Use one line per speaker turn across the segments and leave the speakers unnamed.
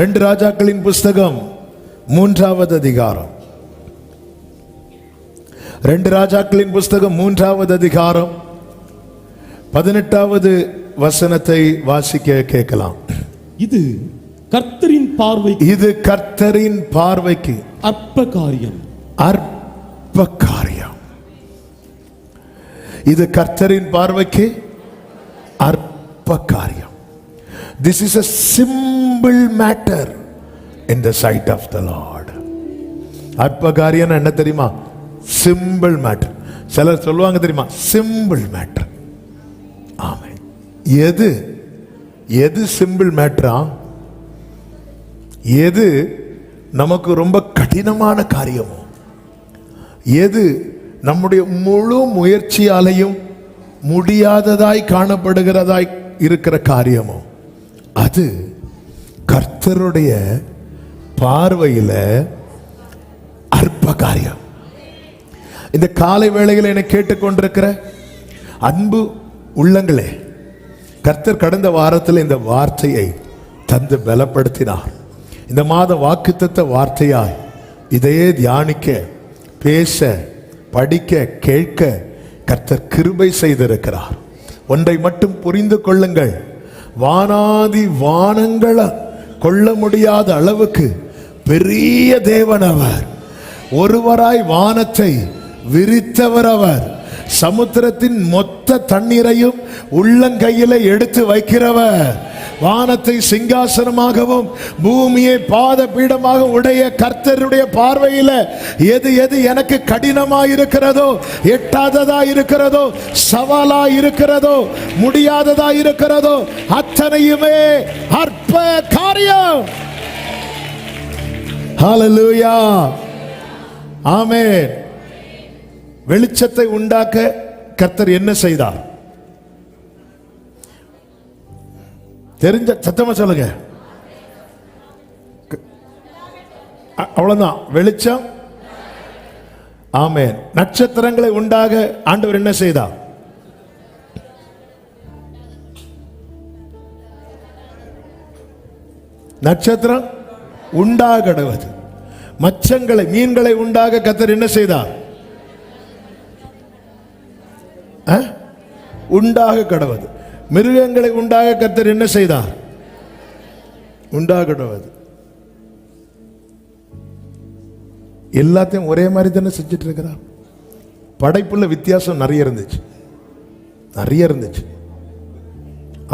ரெண்டு ராஜாக்களின் புஸ்தகம் 3வது அதிகாரம். ரெண்டு ராஜாக்களின் புஸ்தகம் 3வது அதிகாரம் 18வது வசனத்தை வாசிக்க கேட்கலாம்.
இது கர்த்தரின் பார்வைக்கு,
இது கர்த்தரின் பார்வைக்கு
அற்ப காரியம்.
அற்ப காரியம். இது கர்த்தரின் பார்வைக்கு அற்ப காரியம். This is a simple matter in the sight of the Lord. அற்ப காரியம் என்ன தெரியுமா? Simple matter. சிலர் சொல்லுவாங்க தெரியுமா, சிம்பிள் மேட்டர். ஆமென். எது எது சிம்பிள் மேட்டரா? எது நமக்கு ரொம்ப கடினமான காரியமோ, எது நம்முடைய முழு முயற்சியாலையும் முடியாததாய் காணப்படுகிறதாய் இருக்கிற காரியமோ, அது கர்த்தருடைய பார்வையில் அற்ப காரியம். இந்த காலை வேளையில் என்னை கேட்டுக்கொண்டிருக்கிற அன்பு உள்ளங்களே, கர்த்தர் கடந்த வாரத்தில் இந்த வார்த்தையை தந்து பலப்படுத்தினார். இந்த மாத வாக்குத்தத்த வார்த்தையாய் இதையே தியானிக்க, பேச, படிக்க, கேட்க கர்த்தர் கிருபை செய்திருக்கிறார். ஒன்றை மட்டும் புரிந்து கொள்ளுங்கள், வானாதி வானங்களை கொள்ள முடியாத அளவுக்கு பெரிய தேவன் அவர். ஒருவராய் வானத்தை விரித்தவர் அவர். சமுத்திரத்தின் மொத்த தண்ணீரையும் உள்ளங்கையில எடுத்து வைக்கிறவர். வானத்தை சிங்காசனமாகவும் பூமியை பாத பீடமாக உடைய கர்த்தருடைய பார்வையில் எது எது எனக்கு கடினமாய் இருக்கிறதோ, எட்டாததா இருக்கிறதோ, சவாலா இருக்கிறதோ, முடியாததா இருக்கிறதோ, அத்தனையுமே அற்ப காரியம். ஹல்லேலூயா, ஆமென். வெளிச்சத்தை உண்டாக்க கர்த்தர் என்ன செய்தார்? தெரிஞ்ச சத்தமா சொல்லுங்க. அவ்வளவுதான், வெளிச்சம். ஆமென். நட்சத்திரங்களை உண்டாக ஆண்டவர் என்ன செய்தார்? நட்சத்திரம் உண்டாக கடவது. மச்சங்களை, மீன்களை உண்டாக கர்த்தர் என்ன செய்தார்? உண்டாக கடவது. மிருகங்களை உண்டாக கர்த்தர் என்ன செய்தார்? உண்டாக கடவது. எல்லாத்தையும் ஒரே மாதிரி தானே செஞ்சுட்டு இருக்கிறார். படைப்புள்ள வித்தியாசம் நிறைய இருந்துச்சு.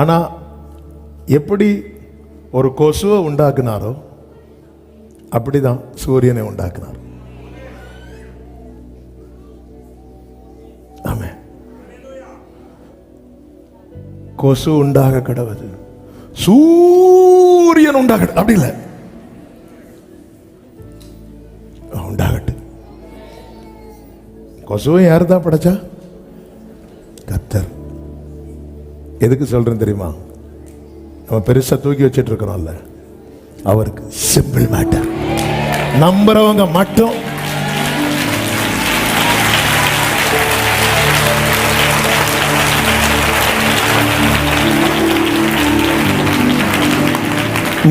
ஆனா எப்படி ஒரு கொசுவை உண்டாக்குனாரோ அப்படிதான் சூரியனை உண்டாக்குனார். ஆமென். கொசு உண்டாக கடவது, சூரியன் உண்டாக அப்படி இல்லை, உண்டாகட்டு. கொசுவை யாரு தான் படைச்சா? கர்த்தர். எதுக்கு சொல்றேன் தெரியுமா? நம்ம பெருசா தூக்கி வச்சிட்டு இருக்கிறோம்ல, அவருக்கு சிம்பிள் மேட்டர். நம்புறவங்க மட்டும்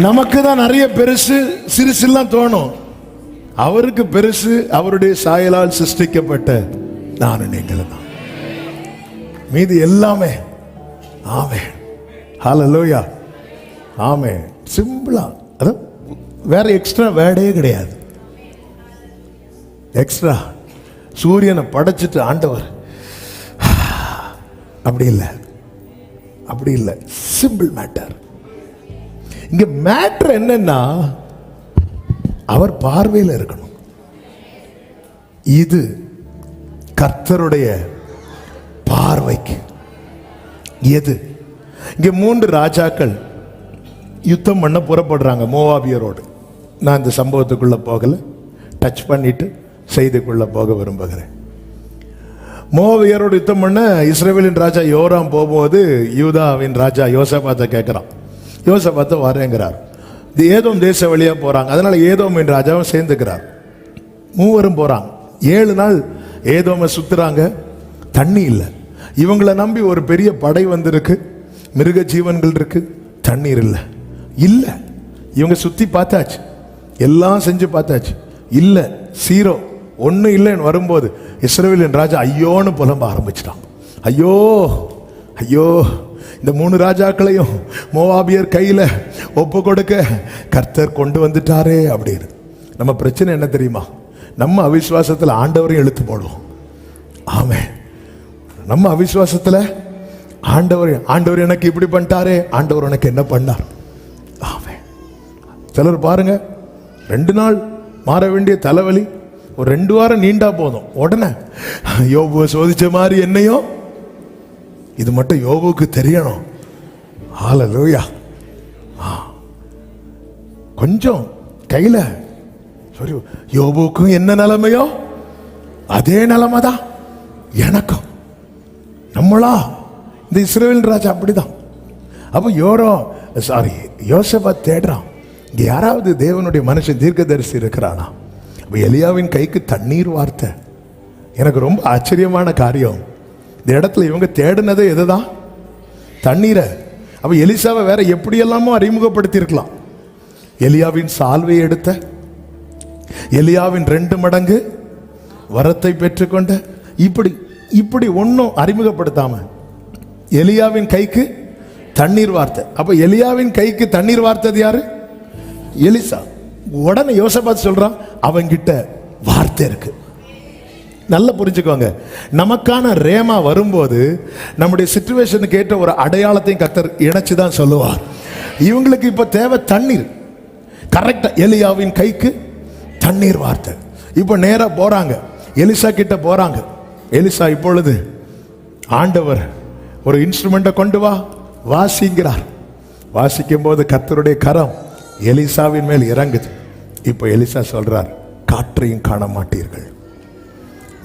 நமக்கு தான் நிறைய பெருசு சிறுசுலாம் தோணும். அவருக்கு பெருசு அவருடைய சாயலால் சிருஷ்டிக்கப்பட்ட நானும் நீங்களும் தான். மீதி எல்லாமே ஆமென். ஹல்லேலூயா, ஆமென். சிம்பிளா, அது வேற எக்ஸ்ட்ரா வேர்டே கிடையாது. எக்ஸ்ட்ரா சூரியனை படைச்சிட்டு ஆண்டவர் அப்படி இல்லை, சிம்பிள் மேட்டர். இங்க மேட்டர் என்னன்னா, அவர் பார்வையில் இருக்கணும். இது கர்த்தருடைய பார்வைக்கு எது? இங்க 3 ராஜாக்கள் யுத்தம் பண்ண புறப்படுறாங்க மோவாபியரோடு. நான் இந்த சம்பவத்துக்குள்ள போகல, டச் பண்ணிட்டு செய்திக்குள்ள போக விரும்புகிறேன். மோவாபியரோடு யுத்தம் பண்ண இஸ்ரவேலின் ராஜா யோராம் போகும்போது யூதாவின் ராஜா யோசபாத்தை கேட்கிறான். யோசபாத்தை வரேங்கிறார். ஏதோம் தேச வழியா போறாங்க, அதனால ஏதோமின் ராஜாவும் சேர்ந்துக்கிறார். மூவரும் போறாங்க. 7 நாள் ஏதோமை சுத்துறாங்க, தண்ணி இல்லை. இவங்களை நம்பி ஒரு பெரிய படை வந்திருக்கு, மிருக ஜீவன்கள் இருக்கு, தண்ணீர் இல்லை. இவங்க சுத்தி பார்த்தாச்சு, எல்லாம் செஞ்சு பார்த்தாச்சு, இல்ல சீரோ, ஒன்னும் இல்லைன்னு வரும்போது இஸ்ரவேலின் ராஜா ஐயோன்னு புலம்ப ஆரம்பிச்சிட்டான். ஐயோ ஐயோ, இந்த 3 ராஜாக்களையும் மோவாபியர் கையில ஒப்பு கொடுக்க கர்த்தர் கொண்டு வந்துட்டாரே அப்படின்னு. நம்ம பிரச்சனை என்ன தெரியுமா? நம்ம அவிசுவாசத்துல ஆண்டவரையும் இழுத்து போடுவோம். ஆமென். நம்ம அவிசுவாசத்துல ஆண்டவர் எனக்கு இப்படி பண்ணிட்டாரே, ஆண்டவர் எனக்கு என்ன பண்ணார்? ஆமென். சிலர் பாருங்க, 2 நாள் மாற வேண்டிய தலைவலி ஒரு 2 வாரம் நீண்டா போதும், உடனே யோபுவை சோதிச்ச மாதிரி என்னையும் இது மட்டும் யோபுவுக்கு தெரியணும். ஹல்லேலூயா. கொஞ்சம் கையில சரி, யோபுவுக்கும் என்ன நிலைமையோ அதே நிலைமை தான் எனக்கும். நம்மளா இந்த இஸ்ரவேல் ராஜா அப்படிதான். அப்போ யோசேப்பா தேடுறான், இங்க யாராவது தேவனுடைய மனுஷன் தீர்க்கதரிசி இருக்கிறானா? எலியாவின் கைக்கு தண்ணீர் வார்த்தை. எனக்கு ரொம்ப ஆச்சரியமான காரியம், இந்த இடத்துல இவங்க தேடினதே எதுதான்? தண்ணீரை. அப்ப எலிசாவை வேற எப்படி எல்லாமோ அறிமுகப்படுத்தி இருக்கலாம். எலியாவின் சால்வையை எடுத்த, எலியாவின் 2 மடங்கு வரத்தை பெற்றுக்கொண்ட, இப்படி ஒன்னும் அறிமுகப்படுத்தாம எலியாவின் கைக்கு தண்ணீர் வார்த்தை. அப்ப எலியாவின் கைக்கு தண்ணீர் வார்த்தது யாரு? எலிசா. உடனே யோசபாத் சொல்றான், அவங்கிட்ட வார்த்தை இருக்கு. நல்லா புரிஞ்சுக்கோங்க, நமக்கான ரேமா வரும்போது நம்முடைய சிச்சுவேஷனுக்கு ஏற்ற ஒரு அடையாளத்தையும் கர்த்தர் இணைச்சுதான் சொல்லுவார். இவங்களுக்கு இப்ப தேவை தண்ணீர். கரெக்டா எலியாவின் கைக்கு தண்ணீர் வார்த்தை. இப்ப நேரா போறாங்க, எலிசா கிட்ட போறாங்க. எலிசா இப்பொழுது ஆண்டவர் ஒரு இன்ஸ்ட்ருமெண்ட்டை கொண்டு வா வாசிங்கிறார். வாசிக்கும் போது கர்த்தருடைய கரம் எலிசாவின் மேல் இறங்குது. இப்போ எலிசா சொல்றார், காற்றையும் காண மாட்டீர்கள்,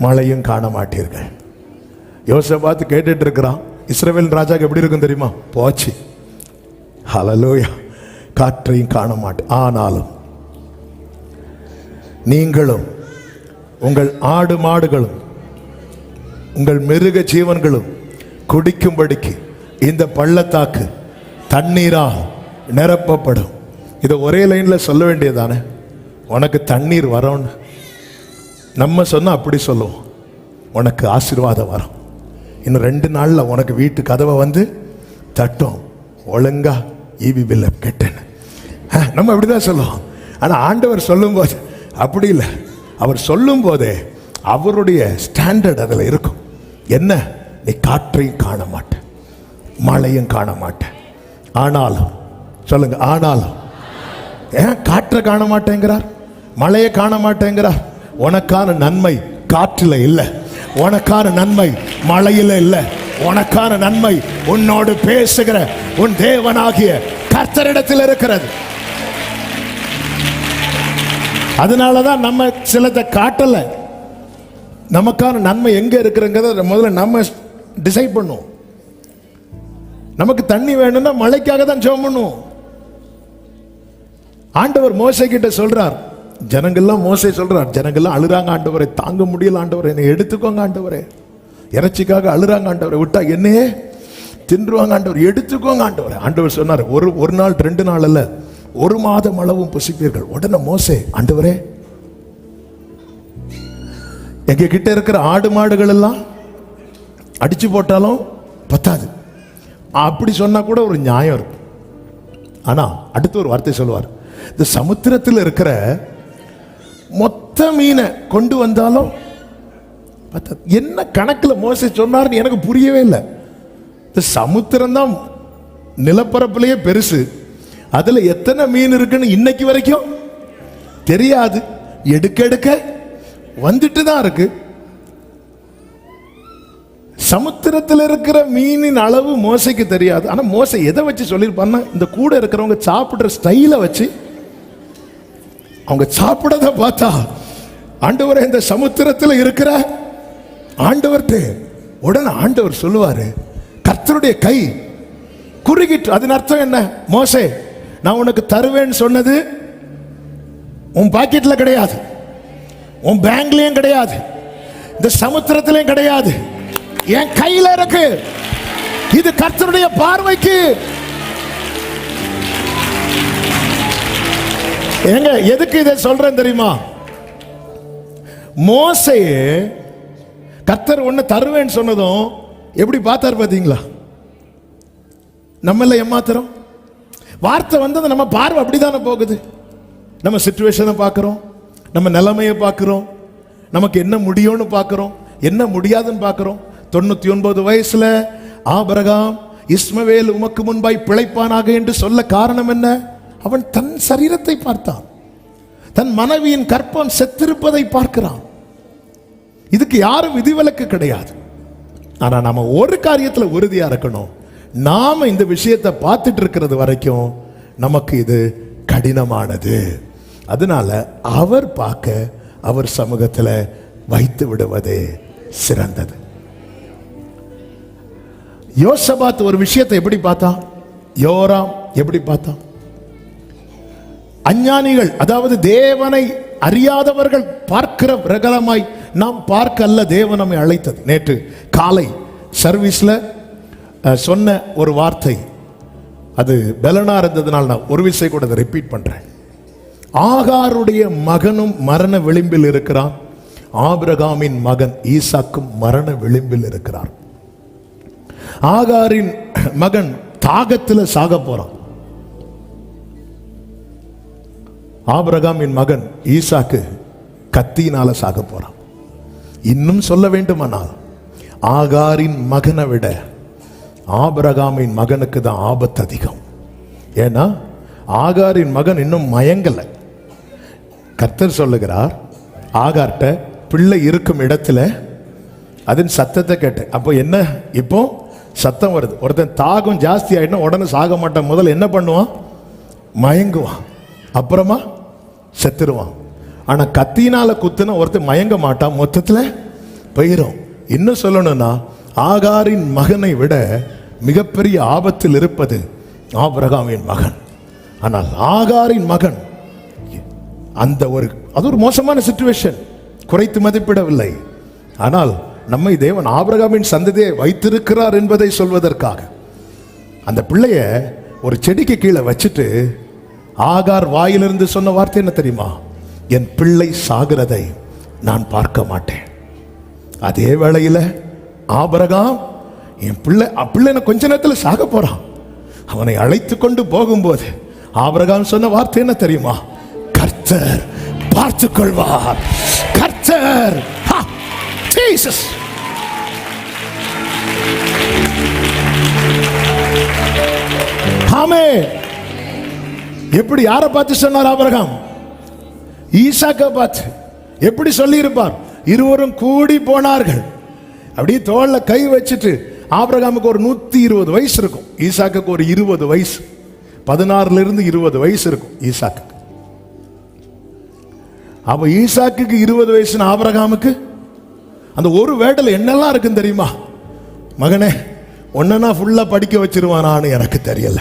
மழையும் காண மாட்டீர்கள். யோசபாத் கேட்டுட்டு இருக்கிறான், இஸ்ரவேல் ராஜாக்கு எப்படி இருக்கும் தெரியுமா? போச்சு. ஹல்லேலூயா. காற்றையும் காண மாட்டேன், ஆனாலும் நீங்களும் உங்கள் ஆடு மாடுகளும் உங்கள் மிருக ஜீவன்களும் குடிக்கும்படிக்கு இந்த பள்ளத்தாக்கு தண்ணீரால் நிரப்பப்படும். இதை ஒரே லைன்ல சொல்ல வேண்டியதானே? உனக்கு தண்ணீர் வரும்னு நம்ம சொன்னா அப்படி சொல்லுவோம், உனக்கு ஆசீர்வாதம் வரும். இன்னும் 2 நாள்ல உனக்கு வீட்டு கதவை வந்து தட்டும், ஒழுங்கா ஈவி பில்ல கெட்டேன்னு நம்ம அப்படிதான் சொல்லுவோம். ஆனா ஆண்டவர் சொல்லும் போது அப்படி இல்லை. அவர் சொல்லும் போதே அவருடைய ஸ்டாண்டர்ட் அதில் இருக்கும். என்ன? நீ காற்றையும் காண மாட்ட, மழையும் காண மாட்ட, ஆனாலும் சொல்லுங்க, ஆனாலும். ஏன் காற்றை காண மாட்டேங்கிறார், மழையை காண மாட்டேங்கிறார்? உனக்கான நன்மை காற்றில் இல்லை, உனக்கான நன்மை மழையில் இல்லை, உனக்கான நன்மை உன்னோடு பேசுகிற உன் தேவனாகிய கர்த்தரிடத்தில் இருக்கிறது. அதனாலதான் நம்ம சிலதை காட்டல. நமக்கான நன்மை எங்க இருக்கிறங்கிறத முதல்ல நம்ம டிசைட் பண்ணுவோம். நமக்கு தண்ணி வேணும்னா மழைக்காக தான் ஜெபம் பண்ணுவோம். ஆண்டவர் மோசே கிட்ட சொல்றார், ஜனங்கள்லாம் மோசே சொல்றார், ஜனங்கள்லாம் அழுறாங்க, ஆண்டவரை தாங்க முடியல, ஆண்டவரை என்னை எடுத்துக்கோங்க, ஆண்டவரே இறைச்சிக்காக அழுறாங்க, ஆண்டவரை விட்டா என்னையே தின்றுவாங்க, ஆண்டவர் எடுத்துக்கோங்க, ஆண்டவரை. ஆண்டவர் சொன்னார், ஒரு நாள் 2 நாள் அல்ல, 1 மாதம் அளவும் புசிப்பீர்கள். உடனே மோசே, ஆண்டவரே எங்க கிட்ட இருக்கிற ஆடு மாடுகள் எல்லாம் அடிச்சு போட்டாலும் பத்தாது, அப்படி சொன்னா கூட ஒரு நியாயம் இருக்கு. ஆனா அடுத்து ஒரு வார்த்தை சொல்லுவார், இந்த சமுத்திரத்தில் இருக்கிற மொத்த மீனை கொண்டு வந்தாலும் பத்தாது. என்ன கணக்கில் மோசே சொன்னார்னு எனக்கு புரியவே இல்லை. இந்த சமுத்திரம் தான் நிலப்பரப்புலயே பெருசு, அதுல எத்தனை மீன் இருக்குன்னு இன்னைக்கு வரைக்கும் தெரியாது. எடுக்க எடுக்க வந்துட்டு தான் இருக்கு. சமுத்திரத்தில் இருக்கிற மீனின் அளவு மோசைக்கு தெரியாது. ஆனா மோசை எதை வச்சு சொல்லியிருப்பான்னா, இந்த கூட இருக்கிறவங்க சாப்பிடுற ஸ்டைலை வச்சு, அவங்க சாப்பிடத பார்த்தா, ஆண்டவரே இந்த சமுத்திரத்தில் இருக்கிற ஆண்டவர்கிட்ட உடனே ஆண்டவர் சொல்லுவாரு, கர்த்தருடைய கை குறுகிட்டு. அதன் அர்த்தம் என்ன? மோசே, நான் உனக்கு தருவேன்னு சொன்னது உன் பாக்கெட்ல கிடையாது, உன் பேங்க்லயும் கிடையாது, இந்த சமுத்திரத்திலையும் கிடையாது, என் கையில இருக்கு. இது கர்த்தருடைய பார்வைக்கு. ஏங்க எதுக்கு இதை சொல்றேன் தெரியுமா? மோசேயே கர்த்தர் ஒண்ணு தருவேன்னு சொன்னதும் எப்படி பார்த்தார் பாத்தீங்களா? நம்மள ஏமாத்துறோம். வார்த்தை வந்தது நம்ம பார்வை அப்படித்தானே போகுது. நம்ம சிச்சுவேஷனை பார்க்கிறோம், நம்ம நிலைமையை பார்க்கிறோம், நமக்கு என்ன முடியும்னு பார்க்கிறோம், என்ன முடியாதுன்னு பார்க்கிறோம். 99 வயசுல ஆபிரகாம் இஸ்மவேல் உமக்கு முன்பாய் பிழைப்பானாக என்று சொல்ல காரணம் என்ன? அவன் தன் சரீரத்தை பார்த்தான், தன் மனைவியின் கற்பம் செத்திருப்பதை பார்க்கிறான். இதுக்கு யாரும் விதிவிலக்கு கிடையாது. ஆனா நாம ஒரு காரியத்துல உறுதியா இருக்கணும். நாம இந்த விஷயத்தை பார்த்துட்டு இருக்கிறது வரைக்கும் நமக்கு இது கடினமானது. அதனால அவர் பார்க்க அவர் சமூகத்தில் வைத்து விடுவது சிறந்தது. யோசபாத் ஒரு விஷயத்தை எப்படி பார்த்தான்? யோராம் எப்படி பார்த்தான்? அஞ்ஞானிகள், அதாவது தேவனை அறியாதவர்கள் பார்க்கிற பிரகாரமாய் நாம் பார்க்க அல்ல தேவன் நம்மை அழைத்தது. நேற்று காலை சர்வீஸ்ல சொன்ன ஒரு வார்த்தை, அது பலனா இருந்ததுனால் நான் ஒரு விஷயம் கூட அதை ரிப்பீட் பண்றேன். ஆகாருடைய மகனும் மரண விளிம்பில் இருக்கிறான், ஆபிரகாமின் மகன் ஈசாக்கும் மரண விளிம்பில் இருக்கிறார். ஆகாரின் மகன் தாகத்தில் சாக போறான், ஆபிரகாமின் மகன் ஈசாக்கு கத்தியினால சாக போறான். இன்னும் சொல்ல வேண்டுமானால் ஆகாரின் மகனை விட ஆபிரகாமின் மகனுக்கு தான் ஆபத்து அதிகம். ஏன்னா ஆகாரின் மகன் இன்னும் மயங்கலை. கர்த்தர் சொல்லுகிறார், ஆகார்ட்ட பிள்ளை இருக்கும் இடத்துல அதன் சத்தத்தை கேட்டு. அப்போ என்ன? இப்போ சத்தம் வருது. ஒருத்தன் தாகம் ஜாஸ்தி ஆயிடுனா உடனே சாக மாட்டான். முதல்ல என்ன பண்ணுவான்? மயங்குவான், அப்புறமா செத்துருவான். ஆனா கத்தினால குத்துனா ஒருத்தன் மயங்க மாட்டான், மொத்தத்தில் போயிடும். இன்னும் சொல்லணும்னா ஆகாரின் மகனை விட மிகப்பெரிய ஆபத்தில் இருப்பது ஆபிரகாமின் மகன். ஆனால் ஆகாரின் மகன் அந்த அது ஒரு மோசமான சிச்சுவேஷன், குறைத்து மதிப்பிடவில்லை. ஆனால் நம்மை தேவன் ஆபிரகாமின் சந்ததியை வைத்திருக்கிறார் என்பதை சொல்வதற்காக அந்த பிள்ளைய ஒரு செடிக்கு கீழே வச்சுட்டு ஆகார் வாயிலிருந்து சொன்ன வார்த்தை என்ன தெரியுமா? என் பிள்ளை சாகிறதை நான் பார்க்க மாட்டேன். அதே வேளையில் ஆபிரகாம் என் பிள்ளை கொஞ்ச நேரத்தில் சாக போறான். அவனை அழைத்து கொண்டு போகும்போது ஆபிரகாம் சொன்ன வார்த்தை என்ன தெரியுமா? கர்த்தர் பார்த்துக் கொள்வார். கர்த்தர், ஜீசஸ். ஆமென். எப்படி யாரை பார்த்து சொன்னார் ஆபிரகாம்? ஈசாக்கை பார்த்து. எப்படி சொல்லி இருப்பார்? இருவரும் கூடி போனார்கள். அப்படியே தோல்ல கை வச்சுட்டு. ஆபிரகாமுக்கு ஒரு 120 வயசு இருக்கும், ஈசாக்கு ஒரு 20 வயசு, 16 இருந்து 20 வயசு இருக்கும் ஈசாக்கு. அப்ப ஈசாக்கு 20 வயசுன்னு ஆபிரகாமுக்கு அந்த ஒரு வேடல என்னெல்லாம் இருக்குன்னு தெரியுமா? மகனே, உன்னை ஃபுல்லா படிக்க வச்சிருவானான்னு எனக்கு தெரியல,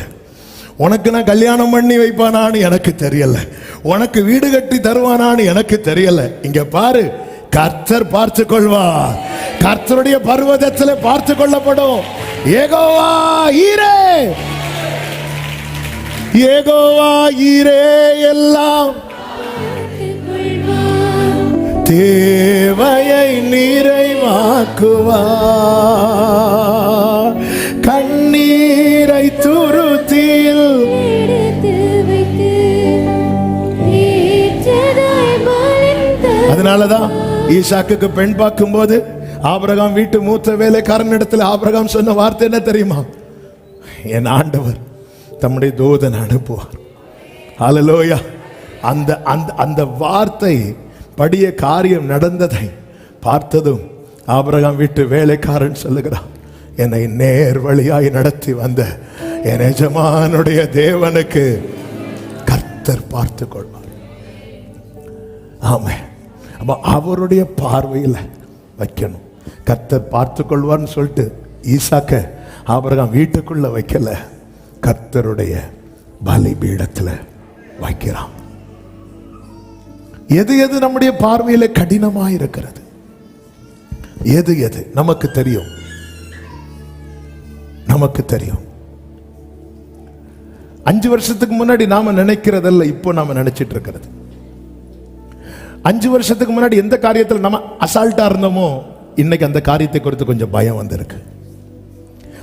உனக்கு நான் கல்யாணம் பண்ணி வைப்பானான்னு எனக்கு தெரியல, உனக்கு வீடு கட்டி தருவானான்னு எனக்கு தெரியல. இங்க பாரு, கர்த்தர் பார்த்து கொள்வார். கர்த்தருடைய பர்வதத்தில் பார்த்து கொள்ளப்படும். யெகோவா ஈரே, யெகோவா ஈரே எல்லாம் தேவையை நிறைவாக்குவார். கண்ணீரை துருத்தியில் அதனாலதான் ஈசாக்குக்கு பெண் பார்க்கும் போது ஆபிரகாம் வீட்டு மூத்த வேலைக்காரன் இடத்துல ஆபிரகாம் சொன்ன வார்த்தை என்ன தெரியுமா? என் ஆண்டவர் தம்முடைய தூதன் அனுப்புவார். ஹல்லேலூயா. அந்த அந்த அந்த வார்த்தை படிய காரியம் நடந்ததை பார்த்ததும் ஆபிரகாம் வீட்டு வேலைக்காரன் சொல்லுகிறான், என்னை நேர் வழியாய் நடத்தி வந்த என் எஜமானுடைய தேவனுக்கு கர்த்தர் பார்த்து கொள்வார். ஆமென். அப்ப அவருடைய பார்வையில் வைக்கணும். கர்த்தர் பார்த்து கொள்வார்னு சொல்லிட்டு ஈசாக்க ஆபிரகாம் வீட்டுக்குள்ள வைக்கல, கர்த்தருடைய பலிபீடத்தில் வைக்கிறான். எது எது நம்முடைய பார்வையில கடினமாக இருக்கிறது, எது எது நமக்கு தெரியும், நமக்கு தெரியும். 5 வருஷத்துக்கு முன்னாடி நாம நினைக்கிறதல்ல இப்போ நாம நினைச்சிட்டு இருக்கிறது. 5 வருஷத்துக்கு முன்னாடி எந்த காரியத்தில் நம்ம அசால்ட்டா இருந்தோமோ இன்னைக்கு அந்த காரியத்தை குறித்து கொஞ்சம் பயம் வந்திருக்கு.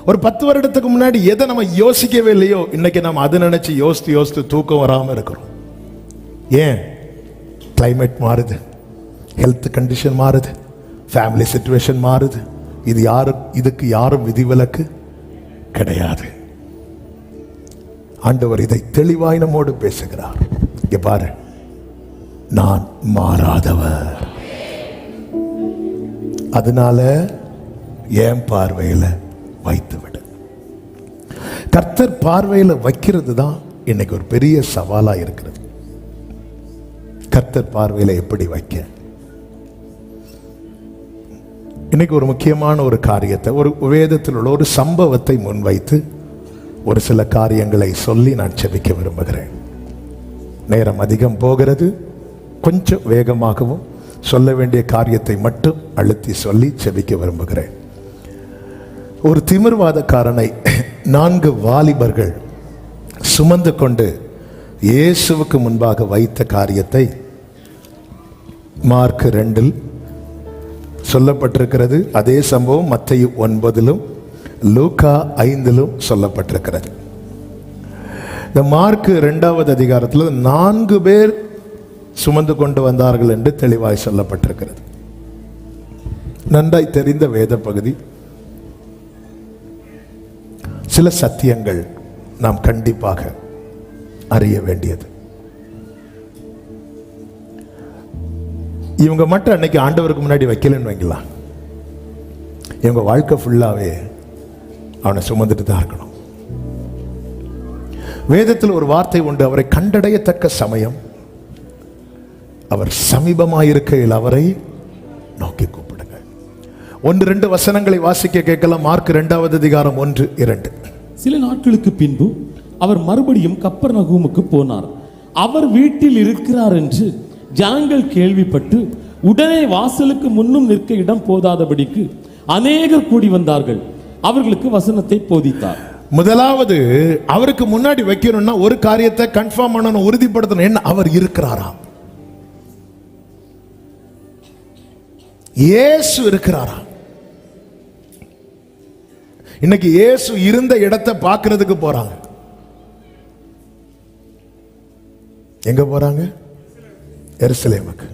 ஒரு 10 வருடத்துக்கு முன்னாடி எதை நம்ம யோசிக்கவே இல்லையோ இன்னைக்கு நம்ம அதை நினைச்சு யோசித்து தூக்கம் வராம இருக்கிறோம். ஏன்? கிளைமேட் மாறுது, ஹெல்த் கண்டிஷன் மாறுது, ஃபேமிலி சிச்சுவேஷன் மாறுது. இதுக்கு யாரும் விதிவிலக்கு கிடையாது. ஆண்டவர் இதை தெளிவாய் நம்மோடு பேசுகிறார். இங்க பாரு, நான் மாறாதவர், அதனால என் பார்வையில வைத்து விடு. கர்த்தர் பார்வையில வைக்கிறது தான் இன்னைக்கு ஒரு பெரிய சவாலா இருக்கிறது. கர்த்தர் பார்வையில எப்படி வைக்க? இன்னைக்கு ஒரு முக்கியமான ஒரு காரியத்தை, ஒரு வேதத்தில் உள்ள ஒரு சம்பவத்தை முன்வைத்து ஒரு சில காரியங்களை சொல்லி நான் செபிக்க விரும்புகிறேன். நேரம் அதிகம் போகிறது, கொஞ்சம் வேகமாகவும் சொல்ல வேண்டிய காரியத்தை மட்டும் அழுத்தி சொல்லி செபிக்க விரும்புகிறேன். ஒரு திமிர்வாதக்காரனை 4 வாலிபர்கள் சுமந்து கொண்டு இயேசுவுக்கு முன்பாக வைத்த காரியத்தை மார்க் 2 சொல்லப்பட்டிருக்கிறது. அதே சம்பவம் மத்தேயு 9 லூக்கா 5 சொல்லப்பட்டிருக்கிறது. இந்த மார்க் 2வது அதிகாரத்தில் 4 பேர் சுமந்து கொண்டு வந்தார்கள் என்று தெளிவாய் சொல்லப்பட்டிருக்கிறது. நன்றாய் தெரிந்த வேத பகுதி. சில சத்தியங்கள் நாம் கண்டிப்பாக அறிய வேண்டியது. இவங்க மட்டும் அன்னைக்கு ஆண்டவருக்கு முன்னாடி வைக்கலன்னு வைக்கலாம், இவங்க வாழ்க்கை ஃபுல்லாவே அவனை சுமந்துட்டு தான் இருக்கணும். வேதத்தில் ஒரு வார்த்தை உண்டு, அவரை கண்டடையத்தக்க சமயம் அவர் சமீபமாயிருக்கையில் அவரை நோக்கி கூப்பிடுங்க. 1-2 வசனங்களை வாசிக்க கேட்கலாம். மார்க் 2வது அதிகாரம் 1-2.
சில நாட்களுக்கு பின்பு அவர் மறுபடியும் கப்பர்நகூமுக்கு போனார். அவர் வீட்டில் இருக்கிறார் என்று ஜனங்கள் கேள்விப்பட்டு உடனே வாசலுக்கு முன்னும் நிற்க இடம் போதாதபடிக்கு அநேகர் கூடி வந்தார்கள். அவர்களுக்கு வசனத்தை போதித்தார்.
முதலாவது அவருக்கு முன்னாடி வைக்கணும்னா ஒரு காரியத்தை கன்ஃபார்ம் பண்ணணும், உறுதிப்படுத்தணும். என்ன? அவர் இருக்கிறாரா? இயேசு இருக்கிறாரா? இன்னைக்கு இயேசு இருந்த இடத்தை பார்க்கிறதுக்கு போறாங்க. எங்க போறாங்க? எருசலேமுக்கு.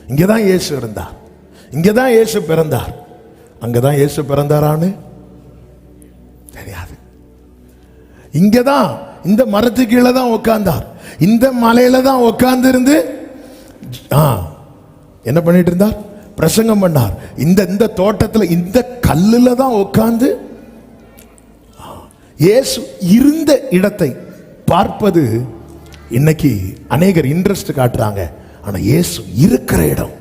இங்கதான் இயேசு இருந்தார், இங்கதான் இயேசு பிறந்தார். அங்கதான் இயேசு பிறந்தாரான்னு தெரியாது. இங்கதான் இந்த மரத்துக்கு கீழே தான் உட்கார்ந்தார், இந்த மலையில தான் உட்கார்ந்து இருந்து என்ன பண்ணிட்டு இருந்தார்? பிரசங்கம் பண்ணார். இந்த தோட்டத்தில் இந்த கல்லுல தான் உட்கார்ந்து. இயேசு இருந்த இடத்தை பார்ப்பது இன்னைக்கு அநேகர் இன்ட்ரெஸ்ட் காட்டுறாங்க. ஆனா இயேசு இருக்கிற இடம்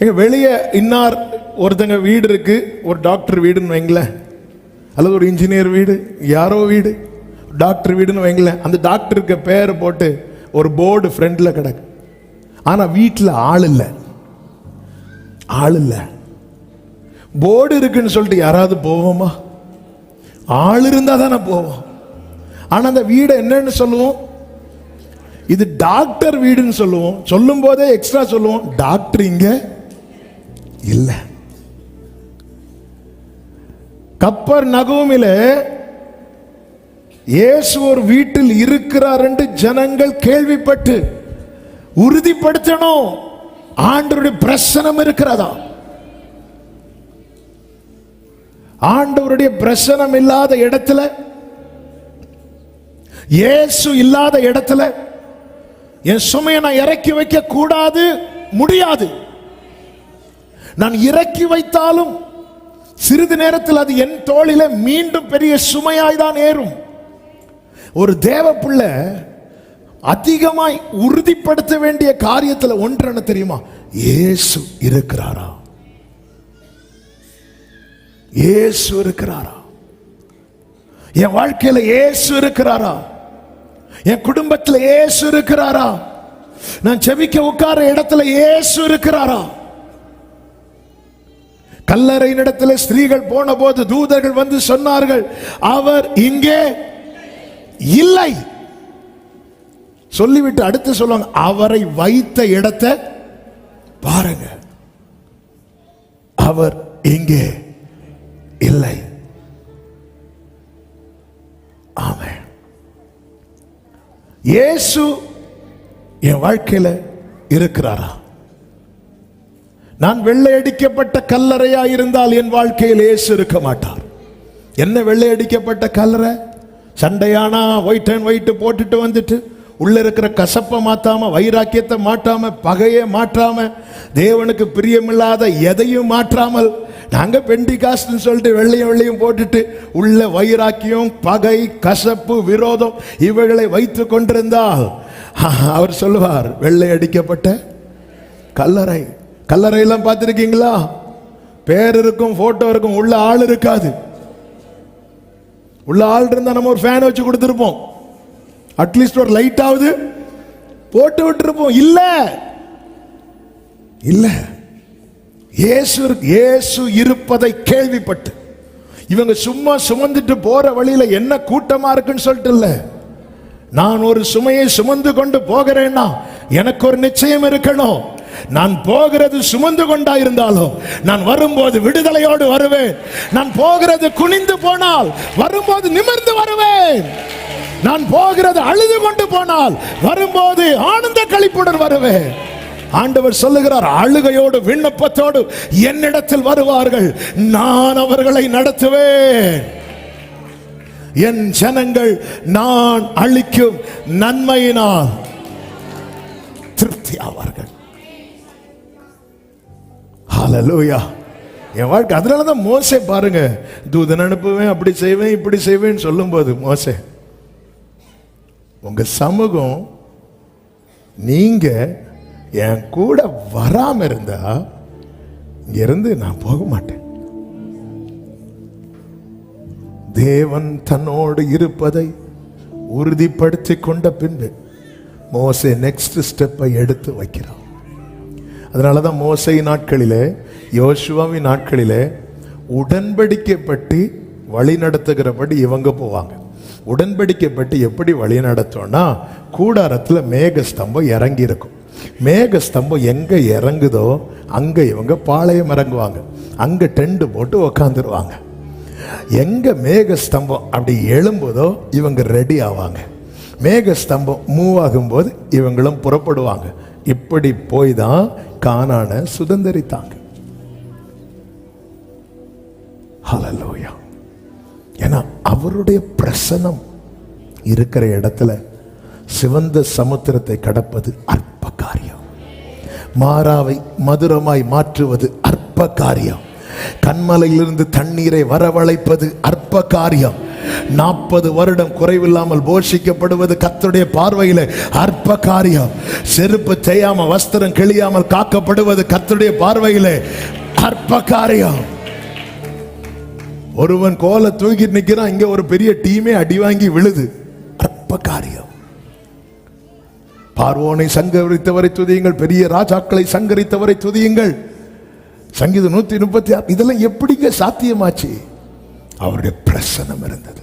எங்க? வெளியே இன்னார் ஒருத்தங்க வீடு இருக்கு, ஒரு டாக்டர் வீடுன்னு வைங்களேன், அல்லது ஒரு இன்ஜினியர் வீடு, யாரோ வீடு, டாக்டர் வீடுன்னு வைங்களேன். அந்த டாக்டருக்கு பேர் போட்டு ஒரு போர்டு ஃப்ரண்ட்ல கிடக்கு. ஆனா வீட்டில் ஆள் இல்லை, ஆள் இல்லை. போர்டு இருக்குன்னு சொல்லிட்டு யாராவது போவோமா? ஆள் இருந்தா தானே போவோம். ஆனா அந்த வீடை என்னன்னு சொல்லுவோம்? இது டாக்டர் வீடுன்னு சொல்லுவோம். சொல்லும் போதே எக்ஸ்ட்ரா சொல்லுவோம், டாக்டர் இங்க இல்ல. கப்பர்நகூமில இயேசு ஒரு வீட்டில் இருக்கிறார் என்று ஜனங்கள் கேள்விப்பட்டு உறுதிப்படுத்தணும், ஆண்டவருடைய பிரசனம் இருக்கிறதா? ஆண்டவருடைய பிரசனம் இல்லாத இடத்துல, இயேசு இல்லாத இடத்துல என் சுமையை நான் இறக்கி வைக்க கூடாது, முடியாது. நான் இறக்கி வைத்தாலும் சிறிது நேரத்தில் அது என் தோளில மீண்டும் பெரிய சுமையாய்தான் ஏறும். ஒரு தேவ பிள்ளை அதிகமாய் உறுதிப்படுத்த வேண்டிய காரியத்தில் ஒன்று என்ன தெரியுமா? இயேசு இருக்கிறாரா? இயேசு இருக்கிறாரா? என் வாழ்க்கையில இயேசு இருக்கிறாரா? என் குடும்பத்தில் இயேசு இருக்கிறாரா? நான் செபிக்க உட்கார இடத்துல இயேசு இருக்கிறாரா? கல்லறையின் இடத்துல ஸ்திரீகள் போன போது தூதர்கள் வந்து சொன்னார்கள், அவர் இங்கே இல்லை. சொல்லிவிட்டு அடுத்து சொல்லுவாங்க, அவரை வைத்த இடத்தை பாருங்க, அவர் இங்கே இல்லை. ஆமென். இயேசு என் வாழ்க்கையில இருக்கிறாரா? நான் வெள்ளையடிக்கப்பட்ட கல்லறையா இருந்தால் என் வாழ்க்கையில் இயேசு இருக்க மாட்டார். என்ன வெள்ளையடிக்கப்பட்ட கல்லறை? சண்டையானா ஒயிட் அண்ட் ஒயிட் போட்டுட்டு வந்துட்டு உள்ள இருக்கிற கசப்பை மாற்றாம, வைராக்கியத்தை மாற்றாம, பகையை மாற்றாம, தேவனுக்கு பிரியமில்லாத எதையும் மாற்றாமல், நாங்க பெண்டிகாஸ்ட்னு சொல்லிட்டு வெள்ளையும் போட்டுட்டு உள்ள வைராக்கியம், பகை, கசப்பு, விரோதம் இவைகளை வைத்து கொண்டிருந்தால் அவர் சொல்லுவார், வெள்ளை அடிக்கப்பட்ட கல்லறை. கல்லறையெல்லாம் பார்த்துருக்கீங்களா? பேர் இருக்கும், போட்டோ இருக்கும், உள்ள ஆள் இருக்காது. உள்ள ஆள் இருந்தா நம்ம ஒரு ஃபேன் வச்சு கொடுத்துருப்போம், அட்லீஸ்ட் ஒரு லைட்டாவது போட்டு விட்டுருப்போம். இல்ல இல்ல, இயேசு இருப்பதை கேள்விப்பட்டு இவங்க சும்மா சுமந்துட்டு போற வழியில என்ன கூட்டமா இருக்குன்னு சொல்லிட்டு இல்ல, நான் ஒரு சுமையை சுமந்து கொண்டு போகிறேன்னா எனக்கு ஒரு நிச்சயம் இருக்கணும். நான் போகிறது சுமந்து கொண்டா இருந்தாலும் நான் வரும்போது விடுதலையோடு வருவேன். நான் போகிறது குனிந்து போனால் வரும்போது நிமிர்ந்து வருவேன். நான் போகிறது அழுது கொண்டு போனால் வரும்போது ஆனந்த களிப்புடன் வருவேன். ஆண்டவர் சொல்லுகிறார், அழுகையோடு விண்ணப்பத்தோடு என்னிடத்தில் வருவார்கள், நான் அவர்களை நடத்துவேன். என் ஜனங்கள் நான் அளிக்கும் நன்மையினால் திருப்தி ஆவார்கள். ஹல்லேலூயா. என் வாழ்க்கை அதனாலதான் மோசே பாருங்க, தூதன் அனுப்புவேன், அப்படி செய்வேன், இப்படி செய்வேன் சொல்லும் போது, மோசே உங்க சமூகம் நீங்க என் கூட வராம இருந்தா இங்க இருந்து நான் போக மாட்டேன். தேவன் தன்னோடு இருப்பதை உறுதிப்படுத்தி கொண்ட பின்பு மோசே நெக்ஸ்ட் ஸ்டெப்பை எடுத்து வைக்கிறான். அதனாலதான் மோசே நாட்களிலே, யோசுவாவின் நாட்களிலே உடன்படிக்கைப்பட்டு வழி நடத்துகிறபடி இவங்க போவாங்க. உடன்படிக்கைப்பட்டு எப்படி வழி நடத்தோம்னா, கூடாரத்தில் மேக ஸ்தம்பம் இறங்கி இருக்கும். மேக ஸ்தம்பம் எங்க இறங்குதோ அங்க இவங்க பாளையம் இறங்குவாங்க, அங்க டென்ட் போட்டு உக்காந்துருவாங்க. எங்க மேக ஸ்தம்பம் அப்படி எழும்போதோ இவங்க ரெடி ஆவாங்க. மேக ஸ்தம்பம் மூவ் ஆகும்போது இவங்களும் புறப்படுவாங்க. இப்படி போய் தான் கானானை சுதந்தரித்தாங்க. ஹல்லேலூயா. ஏன்னா அவருடைய பிரசனம் இருக்கிற இடத்துல சிவந்த சமுத்திரத்தை கடப்பது அற்ப காரியம். மாறாவை மதுரமாய் மாற்றுவது அற்ப காரியம். கண்மலையிலிருந்து தண்ணீரை வரவழைப்பது அற்ப காரியம். 40 வருடம் குறைவில்லாமல் போஷிக்கப்படுவது கர்த்தருடைய பார்வையில் அற்ப காரியம். செருப்பு செய்யாம, வஸ்திரம் கிழியாமல் காக்கப்படுவது கர்த்தருடைய பார்வையில் அற்ப காரியம். ஒருவன் கோலை தூக்கி நிற்கிறான், இங்க ஒரு பெரிய டீமே அடி வாங்கி விழுது, அற்ப காரியம். பார்வோனை சங்கரித்தவரை துதியுங்கள், பெரிய ராஜாக்களை சங்கரித்தவரை துதியுங்கள். சங்கீதம் 136. இதெல்லாம் எப்படிங்க சாத்தியமாச்சு? அவருடைய பிரசனம் இருந்தது.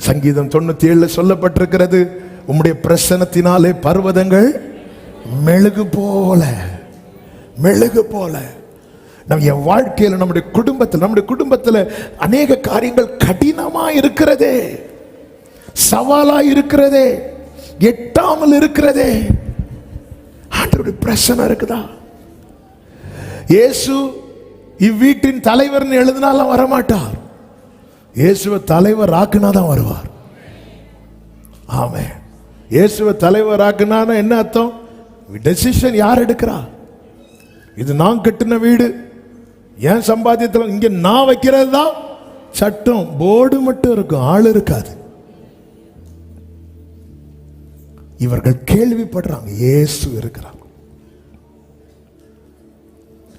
சங்கீதம் 97 சொல்லப்பட்டிருக்கிறது, உம்முடைய பிரசனத்தினாலே பர்வதங்கள் மெழுகு போல, மெழுகு போல. நம்ம என் வாழ்க்கையில், நம்முடைய குடும்பத்தில் அநேக காரியங்கள் கடினமா இருக்கிறதே, சவாலா இருக்கிறதே, எட்டாமல் இருக்கிறதே. ஆண்டவருடைய பிரசனம் இருக்குதா? இயேசு இவ்வீட்டின் தலைவர் எழுதினாலும் வரமாட்டார். இயேசுவை தலைவர் ஆக்குனாதான் வருவார். ஆமென். இயேசுவை தலைவர் ஆக்குனா என்ன அர்த்தம்? டெசிஷன் யார் எடுக்கிறா? இது நான் கட்டின வீடு, ஏன் சம்பாத்தியத்தில் இங்க நான் வைக்கிறது தான் சட்டம். போர்டு மட்டும் இருக்கும், ஆள் இருக்காது. இவர்கள் கேள்விப்படுறாங்க, இயேசு இருக்கிறார்.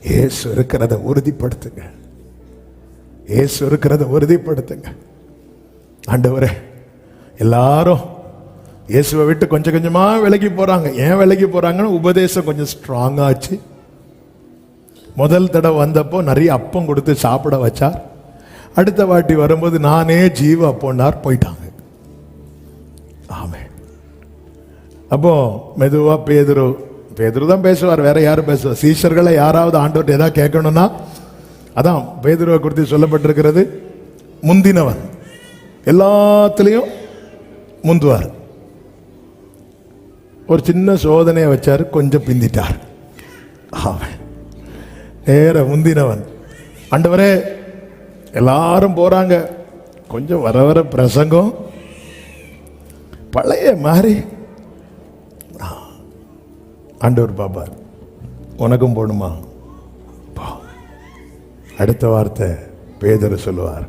இயேசு இருக்கிறத உறுதிப்படுத்துங்க, இயேசு இருக்கிறத உறுதிப்படுத்துங்க. ஆண்டவரே, எல்லாரும் இயேசுவை விட்டு கொஞ்சம் கொஞ்சமா விலகி போறாங்க. ஏன் விலகி போறாங்கன்னு உபதேசம் கொஞ்சம் ஸ்ட்ராங் ஆச்சு. முதல் தடவை வந்தப்போ நிறைய அப்பம் கொடுத்து சாப்பிட வச்சார். அடுத்த வாட்டி வரும்போது நானே ஜீவ அப்போன்னார், போயிட்டாங்க. ஆமென். அப்போ மெதுவா பேதுரு தான் பேசுவார், வேற யாரும் பேசுவார்? சீஷர்களை யாராவது ஆண்டவர்கிட்ட ஏதாவது கேட்கணும்னா அதான் பேதுருவை குறித்து சொல்லப்பட்டிருக்கிறது. முந்தினவன், எல்லாத்துலேயும் முந்துவார். ஒரு சின்ன சோதனையை வச்சார், கொஞ்சம் பிந்திட்டார். ஆமென். நேர முந்தினவன். ஆண்டவரே எல்லாரும் போறாங்க, கொஞ்சம் வர வர பிரசங்கம் பழைய மாதிரி. ஆண்டவர் பாப்பார், உனக்கும் போடுமா? அடுத்த வார்த்தை பேதுரு சொல்லுவார்,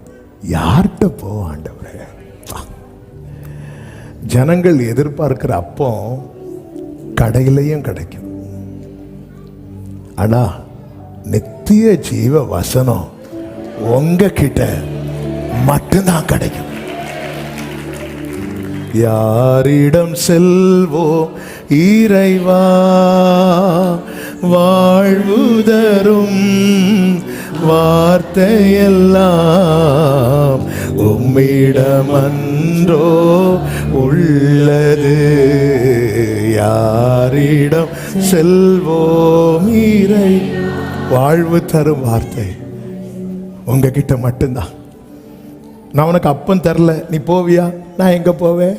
யார்கிட்ட போ ஆண்டவரே? ஜனங்கள் எதிர்பார்க்கிற அப்போ கடையிலையும் கிடைக்கும், ஆனா நித்திய ஜீவ வசனம் உங்ககிட்ட மட்டும்தான் கிடைக்கும். யாரிடம் செல்வோம் இறைவா, வாழ்வு தரும் வார்த்தையெல்லாம் உம்மிடமன்றோ உள்ளது. யாரிடம் செல்வோம் இறை, வாழ்வு தரும் வார்த்தை உங்ககிட்ட மட்டும்தான். நான் உனக்கு அப்பம் தரல, நீ போவியா? நான் எங்க போவேன்?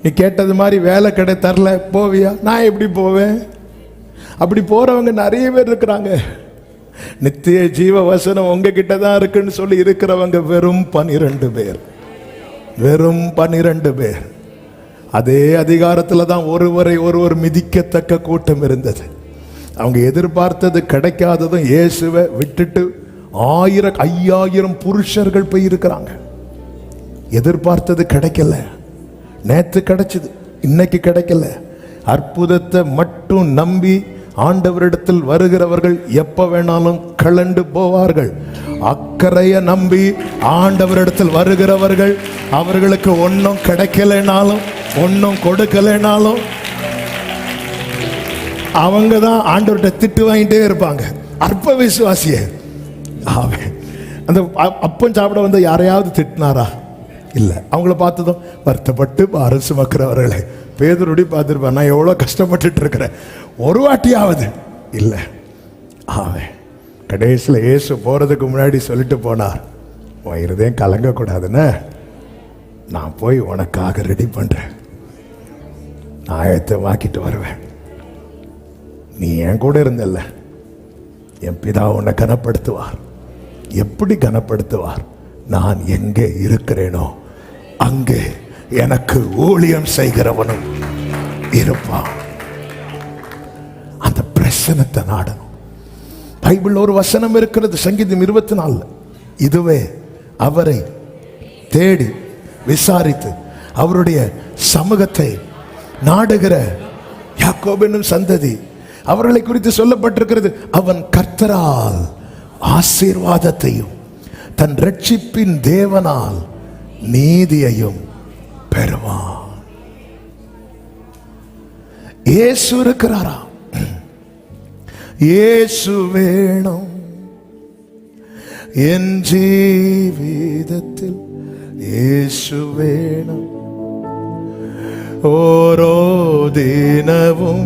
நீ கேட்டது மாதிரி வேலை கடை தரல, போவியா? நான் எப்படி போவேன்? அப்படி போறவங்க நிறைய பேர் இருக்கிறாங்க. நித்திய ஜீவ வசனம் உங்ககிட்ட தான் இருக்குன்னு சொல்லி இருக்கிறவங்க வெறும் 12 பேர். வெறும் 12 பேர். அதே அதிகாரத்துல தான் ஒருவர் மிதிக்கத்தக்க கூட்டம் இருந்தது. அவங்க எதிர்பார்த்தது கிடைக்காததும் இயேசுவை விட்டுட்டு 5000 புருஷர்கள் போய் இருக்கிறாங்க. எதிர்பார்த்தது கிடைக்கல, நேற்று கிடைச்சது, இன்னைக்கு கிடைக்கல. அற்புதத்தை மட்டும் நம்பி ஆண்டவரிடத்தில் வருகிறவர்கள் எப்ப வேணாலும் கலண்டு போவார்கள். அக்கறைய நம்பி ஆண்டவரிடத்தில் வருகிறவர்கள், அவர்களுக்கு ஒன்னும் கிடைக்கலைனாலும் ஒன்னும் கொடுக்கலைனாலும் அவங்க தான் ஆண்டவர்கிட்ட திட்டு வாங்கிட்டே இருப்பாங்க. அற்ப விசுவாசியே. அந்த அப்பம் சாப்பிட வந்து யாரையாவது திட்டினாரா? இல்லை. அவங்கள பார்த்ததும் வருத்தப்பட்டு பாரம் சுமக்கிறவர்களே, பேதுருடி பார்த்துருப்பேன், நான் எவ்வளோ கஷ்டப்பட்டுட்டு இருக்கிறேன், ஒரு வாட்டியாவது இல்லை. கடைசியில் இயேசு போகிறதுக்கு முன்னாடி சொல்லிட்டு போனார், உன் இருதயம் கலங்கக்கூடாதுன்னு நான் போய் உனக்காக ரெடி பண்ணுறேன், நான் ஆயத்தமாக்கிட்டு வருவேன். நீ என் கூட இருந்தல்ல, என் பிதா உன்னை கனப்படுத்துவார். எப்படி கனப்படுத்துவார்? நான் எங்கே இருக்கிறேனோ அங்கே எனக்கு ஊழியம் செய்கிறவனும் இருப்பான். அந்த பிரசனத்தை நாடணும். பைபிள் ஒரு வசனம் இருக்கிறது, சங்கீதம் 24. இதுவே அவரை தேடி விசாரித்து அவருடைய சமூகத்தை நாடுகிற யாக்கோபு என்னும் சந்ததி, அவர்களை குறித்து சொல்லப்பட்டிருக்கிறது. அவன் கர்த்தரால் ஆசீர்வாதத்தையும் தன் ரட்சிப்பின் தேவனால் நீதியையும் பெறுவான். இயேசு இருக்கிறாரா? இயேசு வேணும் என் ஜீவிதத்தில், இயேசு வேணும் ஓரோ தினமும்,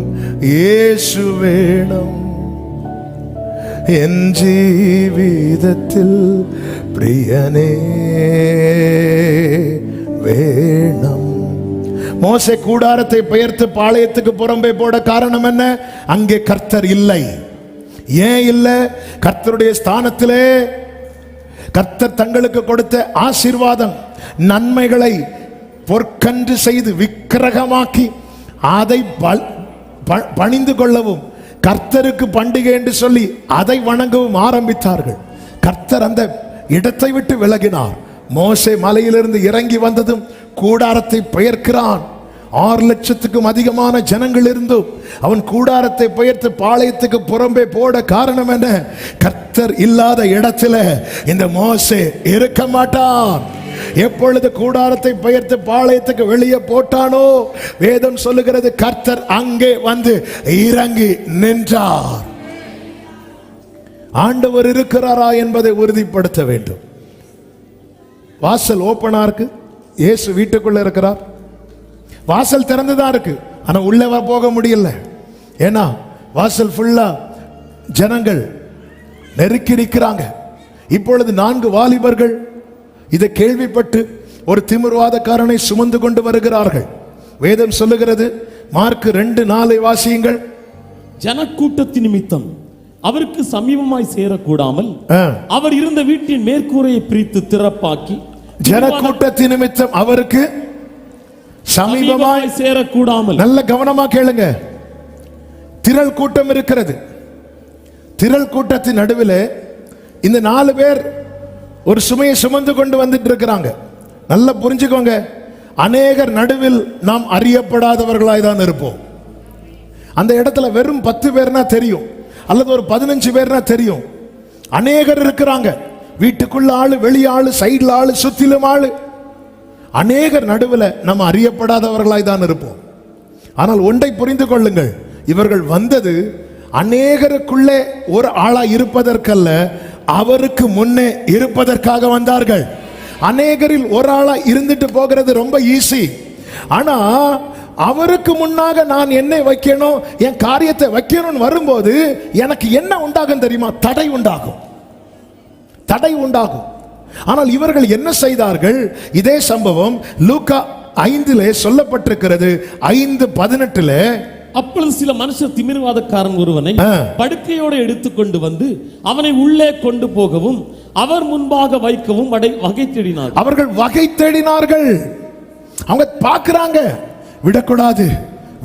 இயேசு வேணும் என் ஜீவிதத்தில், பிரியனே வேணும். மோசே கூடாரத்தை பெயர்த்து பாளையத்துக்கு புறம்பே போட காரணம் என்ன? அங்கே கர்த்தர் இல்லை. ஏன் இல்லை? கர்த்தருடைய ஸ்தானத்திலே கர்த்தர் தங்களுக்கு கொடுத்த ஆசீர்வாதம் நன்மைகளை பொற்கன்று செய்து விக்கிரகமாக்கி அதை பணிந்து கொள்ளவும், கர்த்தருக்கு பண்டிகை என்று சொல்லி அதை வணங்கவும் ஆரம்பித்தார்கள். கர்த்தர் அந்த இடத்தை விட்டு விலகினார். மோசே மலையிலிருந்து இறங்கி வந்ததும் கூடாரத்தை பெயர்க்கிறான். 6 லட்சத்துக்கும் அதிகமான ஜனங்கள் இருந்தும் அவன் கூடாரத்தை பெயர்த்து பாளையத்துக்கு புறம்பே போட காரணம் என்ன? கர்த்தர் இல்லாத இடத்துல இந்த மோசே இருக்க மாட்டான். எப்பொழுது கூடாரத்தை பெயர்த்து பாளையத்துக்கு வெளியே போட்டானோ, வேதம் சொல்லுகிறது கர்த்தர் அங்கே வந்து இறங்கி நின்றார். ஆண்டவர் இருக்கிறாரா என்பதை உறுதிப்படுத்த வேண்டும். வாசல் ஓப்பனா இருக்கு, இயேசு வீட்டுக்குள்ள இருக்கிறார். வாசல் திறந்துதான் இருக்கு, ஆனா உள்ள போக முடியல. ஏன்னா வாசல் ஃபுல்லா ஜனங்கள் நெருக்கி நிற்கிறாங்க. இப்பொழுது 4 வாலிபர்கள் இதை கேள்விப்பட்டு ஒரு திமிர்வாதக்காரனை சுமந்து கொண்டு வருகிறார்கள். வேதம் சொல்லுகிறது, மார்க் 2:4 வாசியுங்கள்.
ஜனக்கூட்டத்தின் நிமித்தம் அவருக்கு சமீபமாய் சேரக்கூடாமல் அவர் இருந்த வீட்டின் மேற்கூரையை பிரித்து திறப்பாக்கி,
ஜனக்கூட்டத்தின் நிமித்தம் அவருக்கு சமீபமாய்
சேரக்கூடாமல்.
நல்ல கவனமா கேளுங்க. திரள் கூட்டம் இருக்கிறது. திரள் கூட்டத்தின் நடுவில் இந்த 4 பேர் ஒரு சுமையை சுமந்து கொண்டு வந்துட்டு இருக்கிறாங்க. நல்லா புரிஞ்சுக்கோங்க, அநேகர் நடுவில் நாம் அறியப்படாதவர்களாய் தான் இருப்போம். அந்த இடத்துல வெறும் 10 பேர்னா தெரியும், அல்லது ஒரு 15 பேர்னா தெரியும். அநேகர் இருக்கிறாங்க. வீட்டுக்குள்ள ஆளு, வெளியே ஆளு, சைடுல ஆளு, சுத்திலும் ஆளு. அநேகர் நடுவில் நம்ம அறியப்படாதவர்களாய் தான் இருப்போம். ஆனால் ஒன்றை புரிந்து கொள்ளுங்கள், இவர்கள் வந்தது அநேகருக்குள்ளே ஒரு ஆளா இருப்பதற்கல்ல, அவருக்கு முன்னே இருப்பதற்காக வந்தார்கள். அநேகரில் ஒரு ஆளா இருந்துட்டு போகிறது ரொம்ப ஈஸி. ஆனா அவருக்கு முன்னாக நான் என்னை வைக்கணும், என் காரியத்தை வைக்கணும்னு வரும்போது எனக்கு என்ன உண்டாகும் தெரியுமா? தடை உண்டாகும், தடை உண்டாகும். ஆனால் இவர்கள் என்ன செய்தார்கள்? இதே சம்பவம் லூக்கா 5 சொல்லப்பட்டிருக்கிறது. 5:18.
அப்பொழுது சில மனுஷர் திமிர்வாதக்காரன் ஒருவனை படுக்கையோடு எடுத்துக்கொண்டு வந்து அவனை உள்ளே கொண்டு போகவும் அவர் முன்பாக வைக்கவும் வகை தேடினார்கள். அவர்கள் வகை தேடினார்கள். அவங்க பார்க்கறாங்க, விடக்கூடாது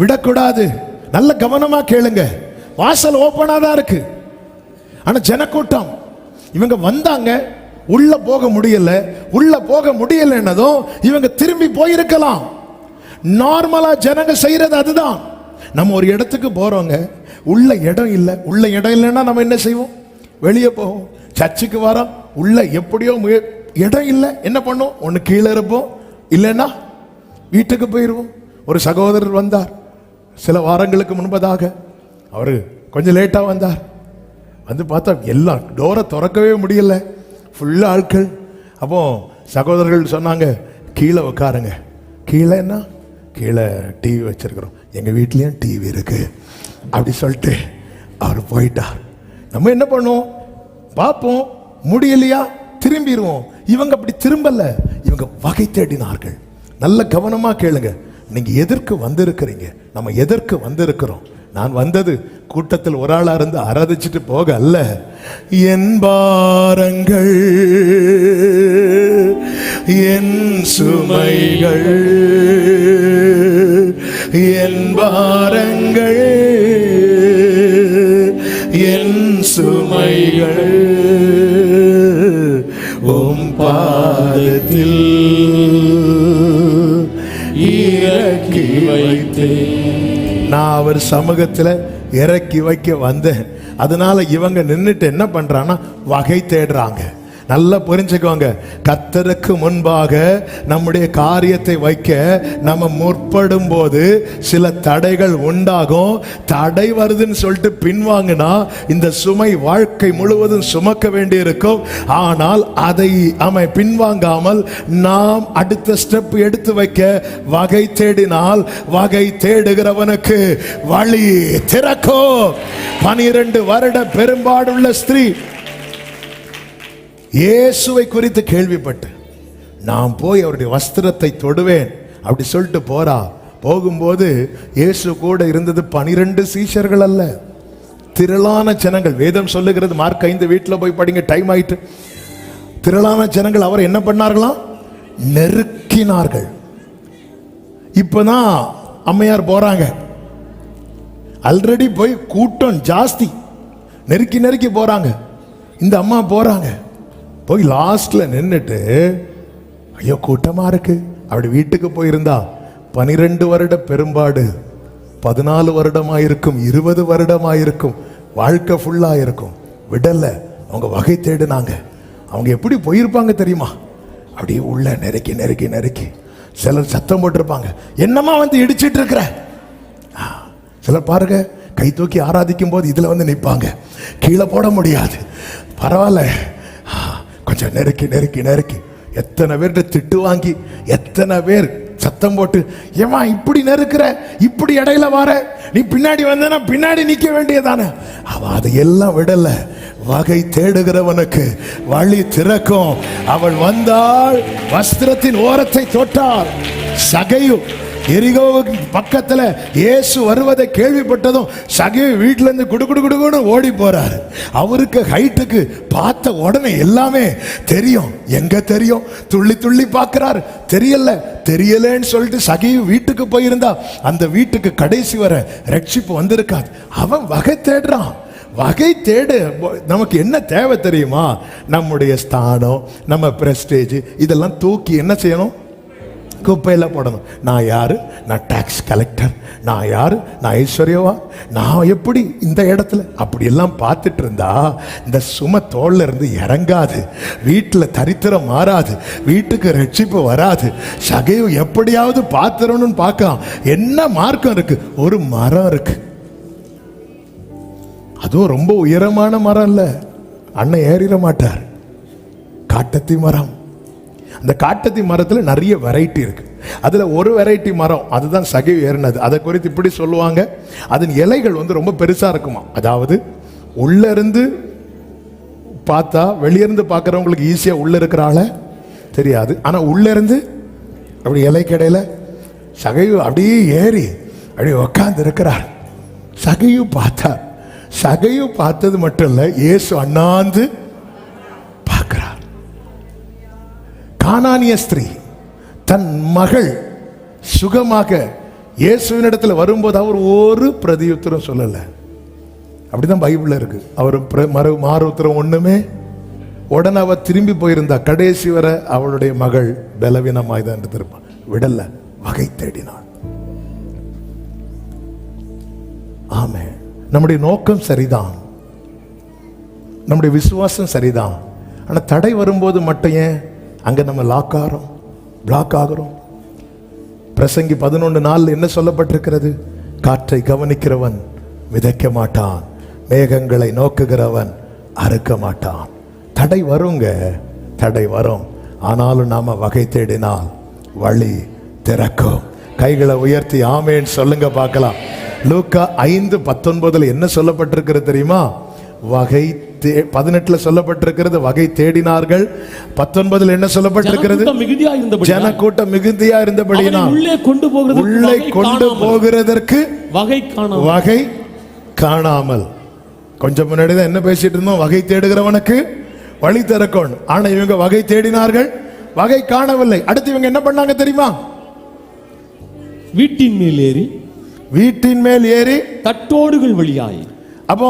விடக்கூடாது. நல்ல கவனமா கேளுங்க. வாசல் ஓபனா தான் இருக்கு, ஆனா ஜனக்கூட்டம். இவங்க வந்தாங்க, உள்ள போக முடியல. உள்ள போக முடியலன்னதும் இவங்க திரும்பி போயிருக்கலாம். நார்மலா ஜனங்க செய்யறது அதுதான். நம்ம ஒரு இடத்துக்கு போறோங்க, உள்ள இடம் இல்லை. உள்ள இடம் இல்லைன்னா நம்ம என்ன செய்வோம்? வெளியே போவோம். சர்ச்சுக்கு வரோம், உள்ள எப்படியோ இடம் இல்லை, என்ன பண்ணும்? ஒன்று கீழே இருப்போம், இல்லைன்னா வீட்டுக்கு போயிடுவோம். ஒரு சகோதரர் வந்தார் சில வாரங்களுக்கு முன்பதாக. அவர் கொஞ்சம் லேட்டாக வந்தார். வந்து பார்த்தா எல்லாம் டோரை திறக்கவே முடியல, ஃபுல்லாக ஆட்கள். அப்போ சகோதரர்கள் சொன்னாங்க, கீழே உட்காருங்க. கீழேன்னா கீழே டிவி வச்சிருக்கிறோம், எங்கள் வீட்லேயும் டிவி இருக்கு அப்படி சொல்லிட்டு அவர் போயிட்டார். நம்ம என்ன பண்ணுவோம்? பார்ப்போம், முடியலையா திரும்பிடுவோம். இவங்க அப்படி திரும்பல, இவங்க வகை தேடினார்கள். நல்ல கவனமா கேளுங்க. நீங்க எதற்கு வந்திருக்கிறீங்க? நம்ம எதற்கு வந்திருக்கிறோம்? நான் வந்தது கூட்டத்தில் ஒரு ஆளா இருந்து ஆராதிச்சுட்டு போக அல்ல. என் பாரங்கள் என் சுமைகள், என் பாரங்கள் என் சுமைகள் உம் பாதத்தில் இறக்கி வைத்தேன். நான் அவர் சமூகத்தில் இறக்கி வைக்க வந்தேன். அதனால இவங்க நின்றுட்டு என்ன பண்றாங்கன்னா வகை தேடுறாங்க. நல்லா புரிஞ்சுக்கோங்க, கர்த்தருக்கு முன்பாக நம்முடைய காரியத்தை வைக்க நம்ம முற்படும் போது சில தடைகள் உண்டாகும். தடை வருதுன்னு சொல்லிட்டு பின்வாங்கினா இந்த சுமை வாழ்க்கை முழுவதும் சுமக்க வேண்டி இருக்கும். ஆனால் அதை பின்வாங்காமல் நாம் அடுத்த ஸ்டெப் எடுத்து வைக்க வகை தேடினால் வகை தேடுகிறவனுக்கு வழி திறக்கும். 12 வருட பெரும்பாடுள்ள ஸ்திரீ இயேசுவை குறித்து கேள்விப்பட்டு நான் போய் அவருடைய வஸ்திரத்தை தொடுவேன் அப்படி சொல்லிட்டு போறா. போகும்போது இயேசு கூட இருந்தது 12 சீஷர்கள் அல்ல, திரளான ஜனங்கள். வேதம் சொல்லுகிறது, மார்க் 5 வீட்டில் போய் படிங்க, டைம் ஆயிட்டு. திரளான ஜனங்கள் அவர் என்ன பண்ணார்களாம்? நெருக்கினார்கள். இப்பதான் அம்மையார் போறாங்க. ஆல்ரெடி போய் கூட்டம் ஜாஸ்தி, நெருக்கி நெருக்கி போறாங்க. இந்த அம்மா போறாங்க, போய் லாஸ்ட்ல நின்றுட்டு ஐயோ கூட்டமா இருக்கு அப்படி வீட்டுக்கு போயிருந்தா 12 வருட பெரும்பாடு 14 வருடமாயிருக்கும், 20 வருடமாயிருக்கும், வாழ்க்கை ஃபுல்லா இருக்கும். விடல, அவங்க வகை தேடினாங்க. அவங்க எப்படி போயிருப்பாங்க தெரியுமா? அப்படியே உள்ள நெருக்கி நெருக்கி நெருக்கி. சிலர் சத்தம் போட்டிருப்பாங்க, என்னமா வந்து இடிச்சிட்டு இருக்கிற. சிலர் பாருங்க, கை தூக்கி ஆராதிக்கும் போது இதுல வந்து நிற்பாங்க, கீழே போட முடியாது. பரவாயில்ல, கொஞ்சம் நெருக்கி நெருக்கி நெருக்கி. எத்தனை பேர்கிட்ட திட்டு வாங்கி, எத்தனை பேர்
சத்தம் போட்டு, ஏமா இப்படி நெருக்கிற, இப்படி இடையில வார, நீ பின்னாடி வந்தனா பின்னாடி நிக்க வேண்டியதானே. அவ அதையெல்லாம் விடல. வகை தேடுகிறவனுக்கு வழி திறக்கும். அவள் வந்தாள், வஸ்திரத்தின் ஓரத்தை தொட்டாள். சகையு எரிகோவுக்கு பக்கத்துல இயேசு வருவதை கேள்விப்பட்டதும் சகையு வீட்டுல இருந்து குடுகுடுன்னு ஓடி போறாரு. அவருக்கு ஹைட்டுக்கு பார்த்த உடனே எல்லாமே தெரியும். எங்க தெரியும்? துள்ளி துள்ளி பார்க்கிறாரு. தெரியலன்னு சொல்லிட்டு சகையு வீட்டுக்கு போயிருந்தா அந்த வீட்டுக்கு கடைசி வர ரட்சிப்பு வந்திருக்காது. அவன் வகை தேடுறான். வகை தேடு. நமக்கு என்ன தேவை தெரியுமா? நம்முடைய ஸ்தானம், நம்ம பிரஸ்டேஜ் இதெல்லாம் தூக்கி என்ன செய்யணும்? குப்பையில் போடணும். நான் யாரு? நான் டாக்ஸ் கலெக்டர். நான் யாரு? நான் ஐஸ்வர்யவா? நான் எப்படி இந்த இடத்துல? அப்படியெல்லாம் பார்த்துட்டு இருந்தா இந்த சும தோல்ல இருந்து இறங்காது. வீட்டில் தரித்திரம் மாறாது. வீட்டுக்கு ரட்சிப்பு வராது. சகைவு எப்படியாவது பார்த்துடணும்னு பார்க்கலாம். என்ன மார்க்கம் இருக்கு? ஒரு மரம் இருக்கு. அதுவும் ரொம்ப உயரமான மரம் இல்ல. அண்ணன் ஏறிட மாட்டார். காட்டத்தி மரம். அந்த காட்டத்தி மரத்துல நிறைய வெரைட்டி இருக்கு. அதுல ஒரு வெரைட்டி மரம், அதுதான் சகைவு ஏறினது. அதை குறித்து இப்படி சொல்லுவாங்க, அதன் இலைகள் ரொம்ப பெருசா இருக்குமா. அதாவது உள்ள இருந்து பார்த்தா வெளியிருந்து பார்க்கறவங்களுக்கு ஈஸியா உள்ள இருக்கிற ஆள தெரியாது. ஆனா உள்ள இருந்து அப்படி இலைக்கடையில சகைவு அப்படியே ஏறி அப்படியே உக்காந்து இருக்கிறார். சகைவு பார்த்தார். சகைவு பார்த்தது மட்டும் இல்ல, இயேசு அண்ணாந்து பார்க்கிறார். கானானிய ஸ்திரீ தன் மகள் சுகமாக இயேசுவினிடத்துல வரும்போது அவர் ஒரு பிரதியுத்தரம் சொல்லல. அப்படிதான் பைபிள்ல இருக்கு. அவர் மாறு உத்தரம் ஒண்ணுமே. உடனே அவ திரும்பி போயிருந்தா கடைசி வரை அவளுடைய மகள் பலவீனமாய் தான் இருந்திருப்பான். விடல, வகை தேடினாள். ஆமே, நம்முடைய நோக்கம் சரிதான், நம்முடைய விசுவாசம் சரிதான். ஆனா தடை வரும்போது மட்டும் ஏன் அங்க நம்ம பிளாக் ஆகிறோம்? பிரசங்கி 11:4 என்ன சொல்லப்பட்டிருக்கிறது? காற்றை கவனிக்கிறவன் விதைக்க மாட்டான், மேகங்களை நோக்குகிறவன் அறுக்க மாட்டான். தடை வருங்க, தடை வரும். ஆனாலும் நாம வகை தேடினால் வழி திறக்கும். கைகளை உயர்த்தி ஆமேன் சொல்லுங்க பார்க்கலாம். லூக்கா 5:19 என்ன சொல்லப்பட்டிருக்கிறது தெரியுமா? வகை 18 சொல்லப்பட்டிருக்கிறது வகை தேடினார்கள். 19 என்ன சொல்லப்பட்டிருக்கிறது? ஜனக்கூட்டம் மிகுதியா இருந்தபடியினால் உள்ளே கொண்டு போகிறதற்கு வகை காணாமல். கொஞ்சம் முன்னாடி தான் என்ன பேசிட்டு இருந்தோம்? வகை தேடுகிறவனுக்கு வழி திறக்கணும். ஆனா இவங்க வகை தேடினார்கள், வகை காணவில்லை. அடுத்து இவங்க என்ன பண்ணாங்க தெரியுமா? வீட்டின் மேல் ஏறி
தட்டோடுகள் வழியாய்.
அப்போ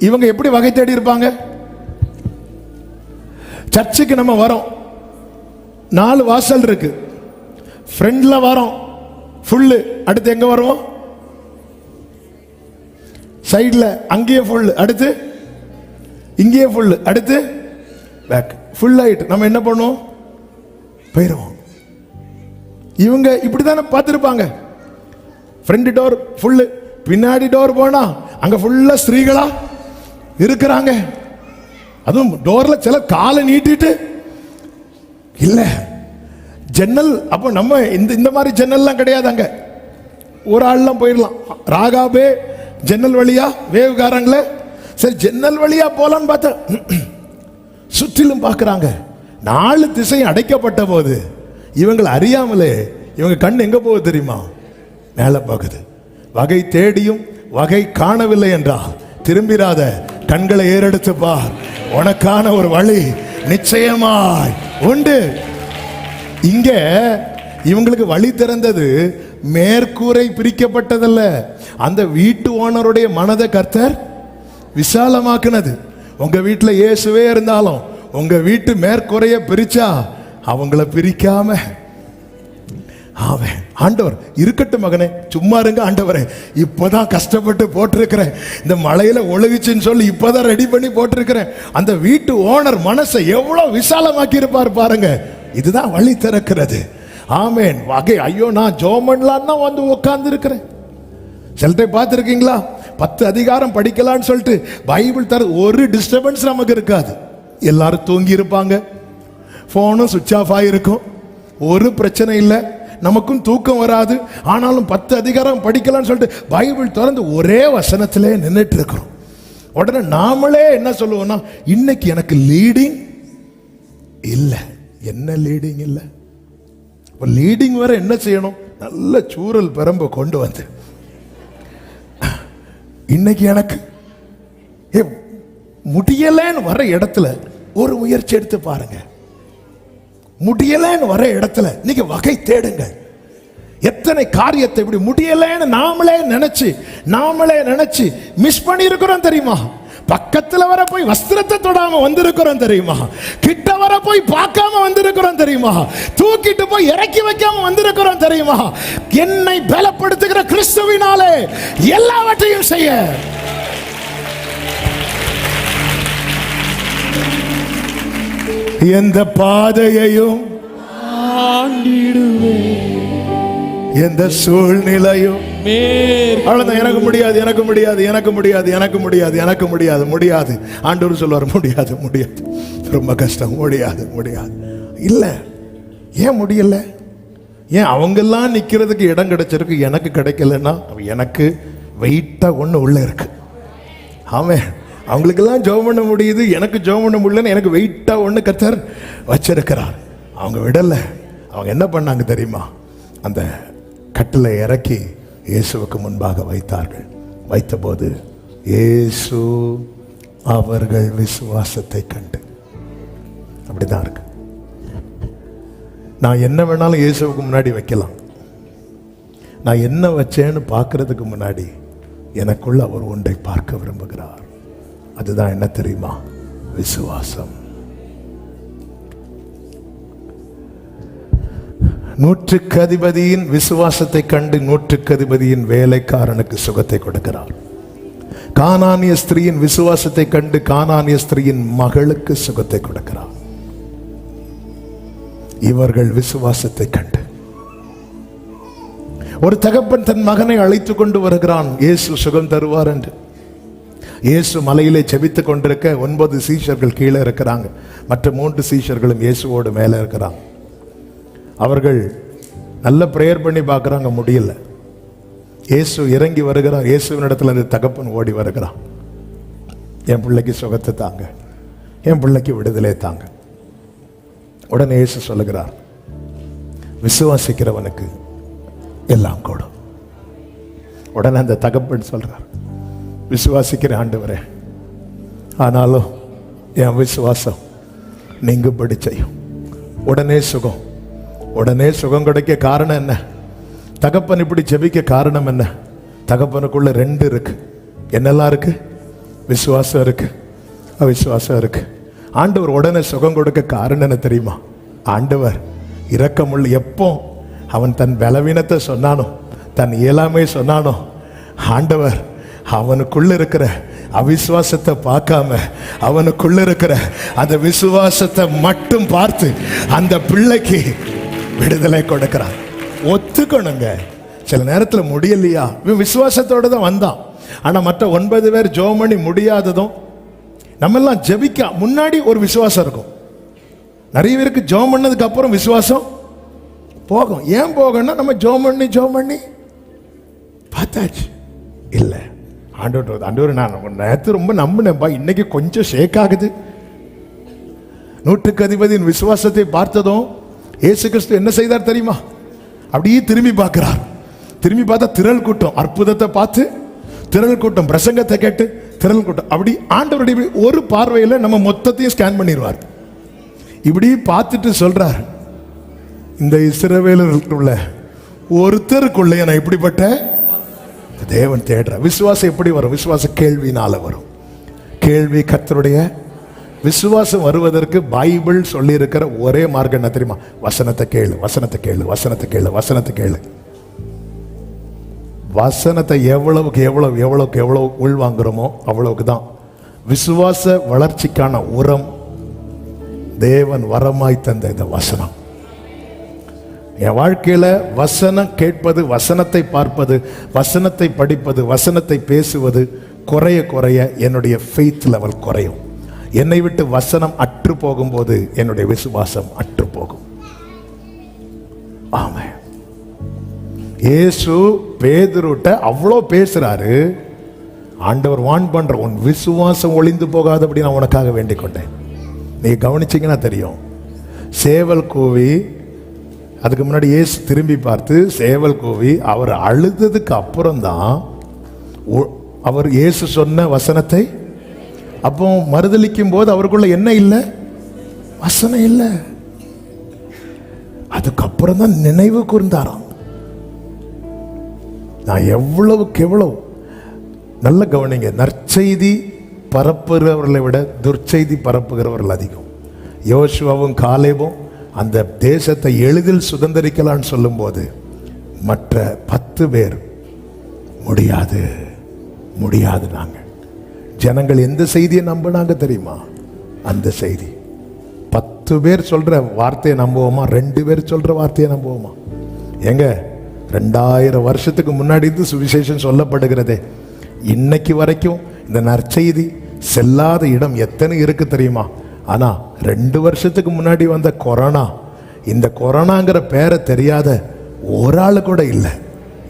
இவங்க எப்படி வகை தேடி இருப்பாங்க? சர்ச்சுக்கு நம்ம வரோம், 4 வாசல் இருக்கு. ஃப்ரண்ட்ல வரோம் ஃபுல்லு. அடுத்து எங்க வருவோம்? சைட்ல அங்கேயே ஃபுல்லு. அடுத்து இங்கேயே ஃபுல்லு. அடுத்து பேக் ஃபுல் ஆயிட்டு நம்ம என்ன பண்ணுவோம்? போயிடுவோம். இவங்க இப்படித்தானே பார்த்துருப்பாங்க. ஃப்ரண்ட் டோர் ஃபுல்லு, பின்னாடி டோர் போனா அங்க ஃபுல்லா ஸ்திரீகளா இருக்கிறாங்க. அதுவும் டோர்ல சில காலை நீட்டிட்டு இல்ல ஜன்னல். அப்போ நம்ம இந்த மாதிரி ஜன்னல்லாம் கிடையாது. அங்க ஒரு ஆள்லாம் போயிடலாம். ராகாபே ஜன்னல் வழியா வேவுகாரங்களே, சரி ஜன்னல் வழியா போலான்னு பார்த்தா சுற்றிலும் பார்க்கறாங்க. 4 திசை அடைக்கப்பட்ட போது இவங்களை அறியாமலே இவங்க கண் எங்க போகுது தெரியுமா? மேலே பார்க்குது. வகை தேடியும் வகை காணவில்லை என்றால் திரும்பிராத, கண்களை ஏறெடுத்து பார். உனக்கான ஒரு வழி நிச்சயமாய் உண்டு. இங்க இவங்களுக்கு வழி திறந்தது மேற்கூரை பிரிக்கப்பட்டதல்ல, அந்த வீட்டு ஓனருடைய மனதை கர்த்தர் விசாலமாக்குனது. உங்க வீட்டுல இயேசுவே இருந்தாலும் உங்க வீட்டு மேற்கூரைய பிரிச்சா அவங்கள பிரிக்காம ஆண்டவர் இருக்கட்டும் மகனே, சும்மா இருங்க ஆண்டவரே, இப்பதான் கஷ்டப்பட்டு போட்டிருக்கிறேன், இந்த மழையில ஒழுகுச்சுன்னு சொல்லி இப்பதான் ரெடி பண்ணி போட்டிருக்கிறேன். அந்த வீட்டு ஓனர் மனசை எவ்வளவு விசாலமாக்கி இருப்பார் பாருங்க. இதுதான் வழி திறக்கிறது. ஆமேன். வகை ஐயோ நான் ஜோமன்லான்னா வந்து உட்கார்ந்து இருக்கிறேன். சிலரை பார்த்துருக்கீங்களா? 10 அதிகாரம் படிக்கலான்னு சொல்லிட்டு பைபிள் தர ஒரு டிஸ்டர்பன்ஸ் நமக்கு இருக்காது. எல்லாரும் தூங்கி இருப்பாங்க, போனும் சுவிட்ச் ஆஃப் ஆகிருக்கும், ஒரு பிரச்சனை இல்லை. நமக்கும் தூக்கம் வராது. ஆனாலும் 10 அதிகாரம் படிக்கலாம்னு சொல்லிட்டு பைபிள் திறந்து ஒரே வசனத்திலே நின்றுட்டு இருக்கிறோம். உடனே நாமளே என்ன சொல்லுவோம்னா, இன்னைக்கு எனக்கு லீடிங் இல்லை. என்ன லீடிங் இல்லை? லீடிங் வர என்ன செய்யணும்? நல்ல சூரல் பெரம்பு கொண்டு வந்து இன்னைக்கு எனக்கு முடியலன்னு வர இடத்துல ஒரு முயற்சி எடுத்து பாருங்க. முடியலன்னு வர இடத்துல நீங்க வகை தேடுங்க. எத்தனை காரியத்தை இப்படி முடியலன்னு நாமளே நினைச்சு மிஸ் பண்ணி இருக்கிறோம் தெரியுமா? பக்கத்துல வர போய் வஸ்திரத்தை தொடாம வந்திருக்கிறோம் தெரியுமா? கிட்ட வர போய் பார்க்காம வந்திருக்கிறோம் தெரியுமா? தூக்கிட்டு போய் இறக்கி வைக்காம வந்திருக்கிறோம் தெரியுமா? என்னை பலப்படுத்துகிற கிறிஸ்துவினாலே எல்லாவற்றையும் செய்ய எந்த பாதையையும் எந்த சூழ்நிலையும் எனக்கு முடியாது. ஆண்டவர் சொல்லுவார், முடியாது, ரொம்ப கஷ்டம், முடியாது. இல்ல, ஏன் முடியல? ஏன் அவங்கெல்லாம் நிக்கிறதுக்கு இடம் கிடைச்சிருக்கு, எனக்கு கிடைக்கலன்னா? எனக்கு வெயிட்டா ஒண்ணு உள்ள இருக்கு. ஆமே, அவங்களுக்கெல்லாம் ஜெபம் பண்ண முடியுது, எனக்கு ஜெபம் பண்ண முடியலன்னு எனக்கு வெயிட்டா ஒண்ணு கர்த்தர் வச்சிருக்கிறார். அவங்க விடல. அவங்க என்ன பண்ணாங்க தெரியுமா? அந்த கட்டிலை இறக்கி இயேசுவுக்கு முன்பாக வைத்தார்கள். வைத்தபோது இயேசு அவர்கள் விசுவாசத்தை கண்டு. அப்படிதான் இருக்கு. நான் என்ன வேணாலும் இயேசுவுக்கு முன்னாடி வைக்கலாம். நான் என்ன வச்சேன்னு பார்க்கறதுக்கு முன்னாடி எனக்குள்ள அவர் ஒன்றை பார்க்க விரும்புகிறார். அதுதான் என்ன தெரியுமா? விசுவாசம். 100க்கு அதிபதியின் விசுவாசத்தை கண்டு 100க்கு அதிபதியின் வேலைக்காரனுக்கு சுகத்தை கொடுக்கிறார். கானானிய ஸ்திரீயின் விசுவாசத்தை கண்டு கானானிய ஸ்திரீயின் மகளுக்கு சுகத்தை கொடுக்கிறார். இவர்கள் விசுவாசத்தை கண்டு ஒரு தகப்பன் தன் மகனை அழைத்து கொண்டு வருகிறான். இயேசு சுகம் தருவார் என்று. இயேசு மலையிலே ஜெபித்துக் கொண்டிருக்க 9 சீஷர்கள் கீழே இருக்கிறாங்க. மற்ற 3 சீஷர்களும் இயேசுவோடு மேலே இருக்கிறாங்க. அவர்கள் நல்ல பிரேயர் பண்ணி பார்க்குறாங்க, முடியல. இயேசு இறங்கி வருகிறார். இயேசுவினிடத்துல அந்த தகப்பன் ஓடி வருகிறான். என் பிள்ளைக்கு சுகத்தை தாங்க, என் பிள்ளைக்கு விடுதலை தாங்க. உடனே இயேசு சொல்லுகிறார், விசுவாசிக்கிறவனுக்கு எல்லாம் கூடும். உடனே அந்த தகப்பன் சொல்றார், விசுவாசிக்கிற ஆண்டவரே, ஆனாலும் என் விசுவாசம் நீங்கும்படி செய்யும். உடனே சுகம். உடனே சுகம் கிடைக்க காரணம் என்ன? தகப்பன் இப்படி ஜெபிக்க காரணம் என்ன? தகப்பனுக்குள்ள 2 இருக்கு. என்னெல்லாம் இருக்கு? விசுவாசம் இருக்கு, அவிசுவாசம் இருக்கு. ஆண்டவர் உடனே சுகம் கொடுக்க காரணம் என்ன தெரியுமா? ஆண்டவர் இரக்கமுள்ள. எப்போ அவன் தன் பலவீனத்தை சொன்னானோ, தன் இயலாமை சொன்னானோ, ஆண்டவர் அவனுக்குள்ள இருக்கிற அவிசுவாசத்தை பார்க்காம அவனுக்குள்ள இருக்கிற அந்த விசுவாசத்தை மட்டும் பார்த்து அந்த பிள்ளைக்கு விடுதலை கொடுக்கிறார். ஒத்துக்கணுங்க. சில நேரத்தில் முடியலையா, விசுவாசத்தோட தான் வந்தான். ஆனா மற்ற 9 பேர் ஜெபம் பண்ணி முடியாததும், நம்ம எல்லாம் ஜெபிக்க முன்னாடி ஒரு விசுவாசம் இருக்கும். நிறைய பேருக்கு ஜெபம் பண்ணதுக்கு அப்புறம் விசுவாசம் போகும். ஏன் போகணும்னா, நம்ம ஜெபம் பண்ணி பார்த்தாச்சு. இல்லை, ஆண்டவர் நான் நேற்று ரொம்ப நம்பினேன்பா, இன்னைக்கு கொஞ்சம் ஷேக் ஆகுது. 100க்கு அதிபதியின் விசுவாசத்தை பார்த்ததும் இயேசு கிறிஸ்து என்ன செய்தார் தெரியுமா? அப்படியே திரும்பி பார்க்கிறார். திரும்பி பார்த்தா திரள் கூட்டம். அற்புதத்தை பார்த்து திரள் கூட்டம், பிரசங்கத்தை கேட்டு திரள் கூட்டம். அப்படி ஆண்டவருடைய ஒரு பார்வையில் நம்ம மொத்தத்தையும் ஸ்கேன் பண்ணிடுவார். இப்படி பார்த்துட்டு சொல்றார், இந்த இஸ்ரவேலருக்குள்ள ஒருத்தருக்குள்ள நான் இப்படிப்பட்ட தேவன் தேடுற விசுவாசம் எப்படி வரும்? விசுவாசம் கேள்வினால வரும். கேள்வி கர்த்தருடைய. விசுவாசம் வருவதற்கு பைபிள் சொல்லி இருக்கிற ஒரே மார்க்கம் என்ன தெரியுமா? வசனத்தை கேளு, வசனத்தை கேளு, வசனத்தை கேளு, வசனத்தை கேளு. வசனத்தை எவ்வளவுக்கு எவ்வளவு உள்வாங்குறோமோ அவ்வளவுக்கு தான் விசுவாச வளர்ச்சிக்கான உரம் தேவன் வரமாய் தந்த இந்த வசனம். என் வாழ்க்கையில வசனம் கேட்பது, வசனத்தை பார்ப்பது, வசனத்தை படிப்பது, வசனத்தை பேசுவது குறைய குறைய என்னுடைய ஃபெய்த் லெவல் குறையும். என்னை விட்டு வசனம் அற்று போகும்போது என்னுடைய விசுவாசம் அற்று போகும். ஆமென். இயேசு பேதுருட்ட அவ்வளோ பேசுறாரு. ஆண்டவர் வான் பண்ற, உன் விசுவாசம் ஒளிந்து போகாதபடி நான் உனக்காக வேண்டிக் கொண்டேன். நீங்க கவனிச்சீங்கன்னா தெரியும். சேவல் கூவி, அதுக்கு முன்னாடி இயேசு திரும்பி பார்த்து சேவல் கூவி அவர் அழுததுக்கு அப்புறம்தான் அவர் இயேசு சொன்ன வசனத்தை, அப்போ மறுதலிக்கும் போது அவருக்குள்ள என்ன இல்லை? வசனம் இல்லை. அதுக்கப்புறம் தான் நினைவு கூர்ந்தாராம். நான் எவ்வளவுக்கு எவ்வளவு நல்ல கவனிங்க, நற்செய்தி பரப்புகிறவர்களை விட துர்ச்செய்தி பரப்புகிறவர்கள் அதிகம். யோசுவாவும் காலேபும் அந்த தேசத்தை எளிதில் சுதந்திரிக்கலான்னு சொல்லும்போது மற்ற 10 பேர் முடியாது முடியாது. நாங்கள் ஜனங்கள் எந்த செய்தியை நம்பினாங்க தெரியுமா? அந்த செய்தி. 10 பேர் சொல்ற வார்த்தையை நம்புவோமா? 2 பேர் சொல்ற வார்த்தையை நம்புவோமா? எங்க 2000 வருஷத்துக்கு முன்னாடி இருந்து சுவிசேஷம் சொல்லப்படுகிறதே, இன்னைக்கு வரைக்கும் இந்த நற்செய்தி செல்லாத இடம் எத்தனை இருக்கு தெரியுமா? ஆனா 2 வருஷத்துக்கு முன்னாடி வந்த கொரோனா, இந்த கொரோனாங்கிற பேரை தெரியாத ஒரு ஆளு கூட இல்லை.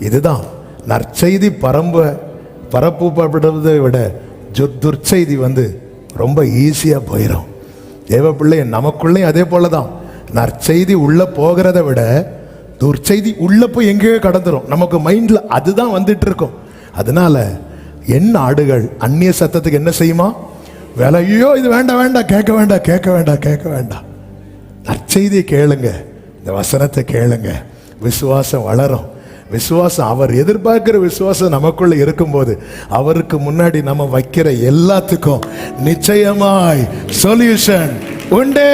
இதுதான் நற்செய்தி பரப்பப்படுவதை விட துர்ச்செய்தி ரொம்ப ஈஸியா போயிடும். தேவ பிள்ளை, நமக்குள்ளே அதே போலதான். நற்செய்தி உள்ள போகிறத விட துர்ச்செய்தி உள்ள போய் எங்கேயோ கடந்துரும். நமக்கு மைண்ட்ல அதுதான் வந்துட்டு இருக்கும். அதனால என் ஆடுகள் அந்நிய சத்தத்துக்கு என்ன செய்யுமா? விலையோ இது வேண்டாம் வேண்டாம், கேட்க வேண்டாம் கேட்க வேண்டாம் கேட்க வேண்டாம். நற்செய்தியை கேளுங்க, இந்த வசனத்தை கேளுங்க, விசுவாசம் வளரும். விசுவாசம், அவர் எதிர்பார்க்கிற விசுவாசம் நமக்குள்ள இருக்கும்போது அவருக்கு முன்னாடி நம்ம வைக்கிற எல்லாத்துக்கும் நிச்சயமாய் சொல்யூஷன் உண்டு.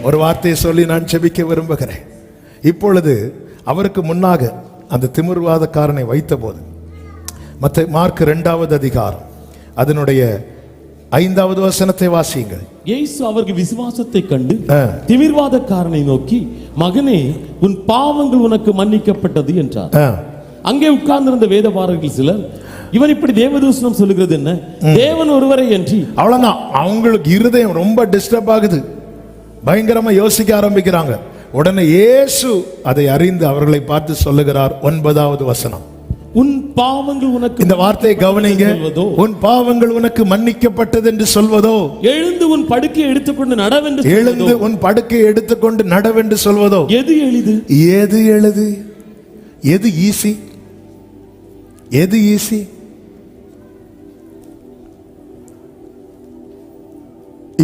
ஒரு வார்த்தையை சொல்லி நான் செபிக்க விரும்புகிறேன். இப்பொழுது அவருக்கு முன்னாக அந்த திமிர்வாதக்காரனை வைத்த போது, மத்த மார்க் 2வது அதிகாரம் அதனுடைய 5வது வசனத்தை வாசியுங்கள்.
இயேசு அவருக்கு விசுவாசத்தை கண்டு திமிர்வாதக்காரனை நோக்கி, மகனே, உன் பாவங்கள் உனக்கு மன்னிக்கப்பட்டது என்றார். அங்கே உட்கார்ந்திருந்த வேதபாரகர்கள் சிலர், இவன் இப்படி தேவதூஷணம் சொல்லுகிறது என்ன? தேவன் ஒருவரை என்று. அவ்வளவுதான். அவங்களுக்கு இருதயம் ரொம்ப டிஸ்டர்ப் ஆகுது, பயங்கரமா யோசிக்க ஆரம்பிக்கிறாங்க. உடனே இயேசு அதை அறிந்து அவர்களை பார்த்து சொல்லுகிறார். 9வது வசனம், உன் பாவங்கள் உனக்கு, இந்த வார்த்தையை கவனிங்க, உன் பாவங்கள் உனக்கு மன்னிக்கப்பட்டது என்று சொல்வதோ, எழுந்து உன் படுக்கையை எடுத்துக்கொண்டு நடவென்று, எழுந்து உன் படுக்கையை எடுத்துக்கொண்டு நடவென்று சொல்வதோ எது எளிது? எது எளிது? எது ஈஸி? எது ஈஸி?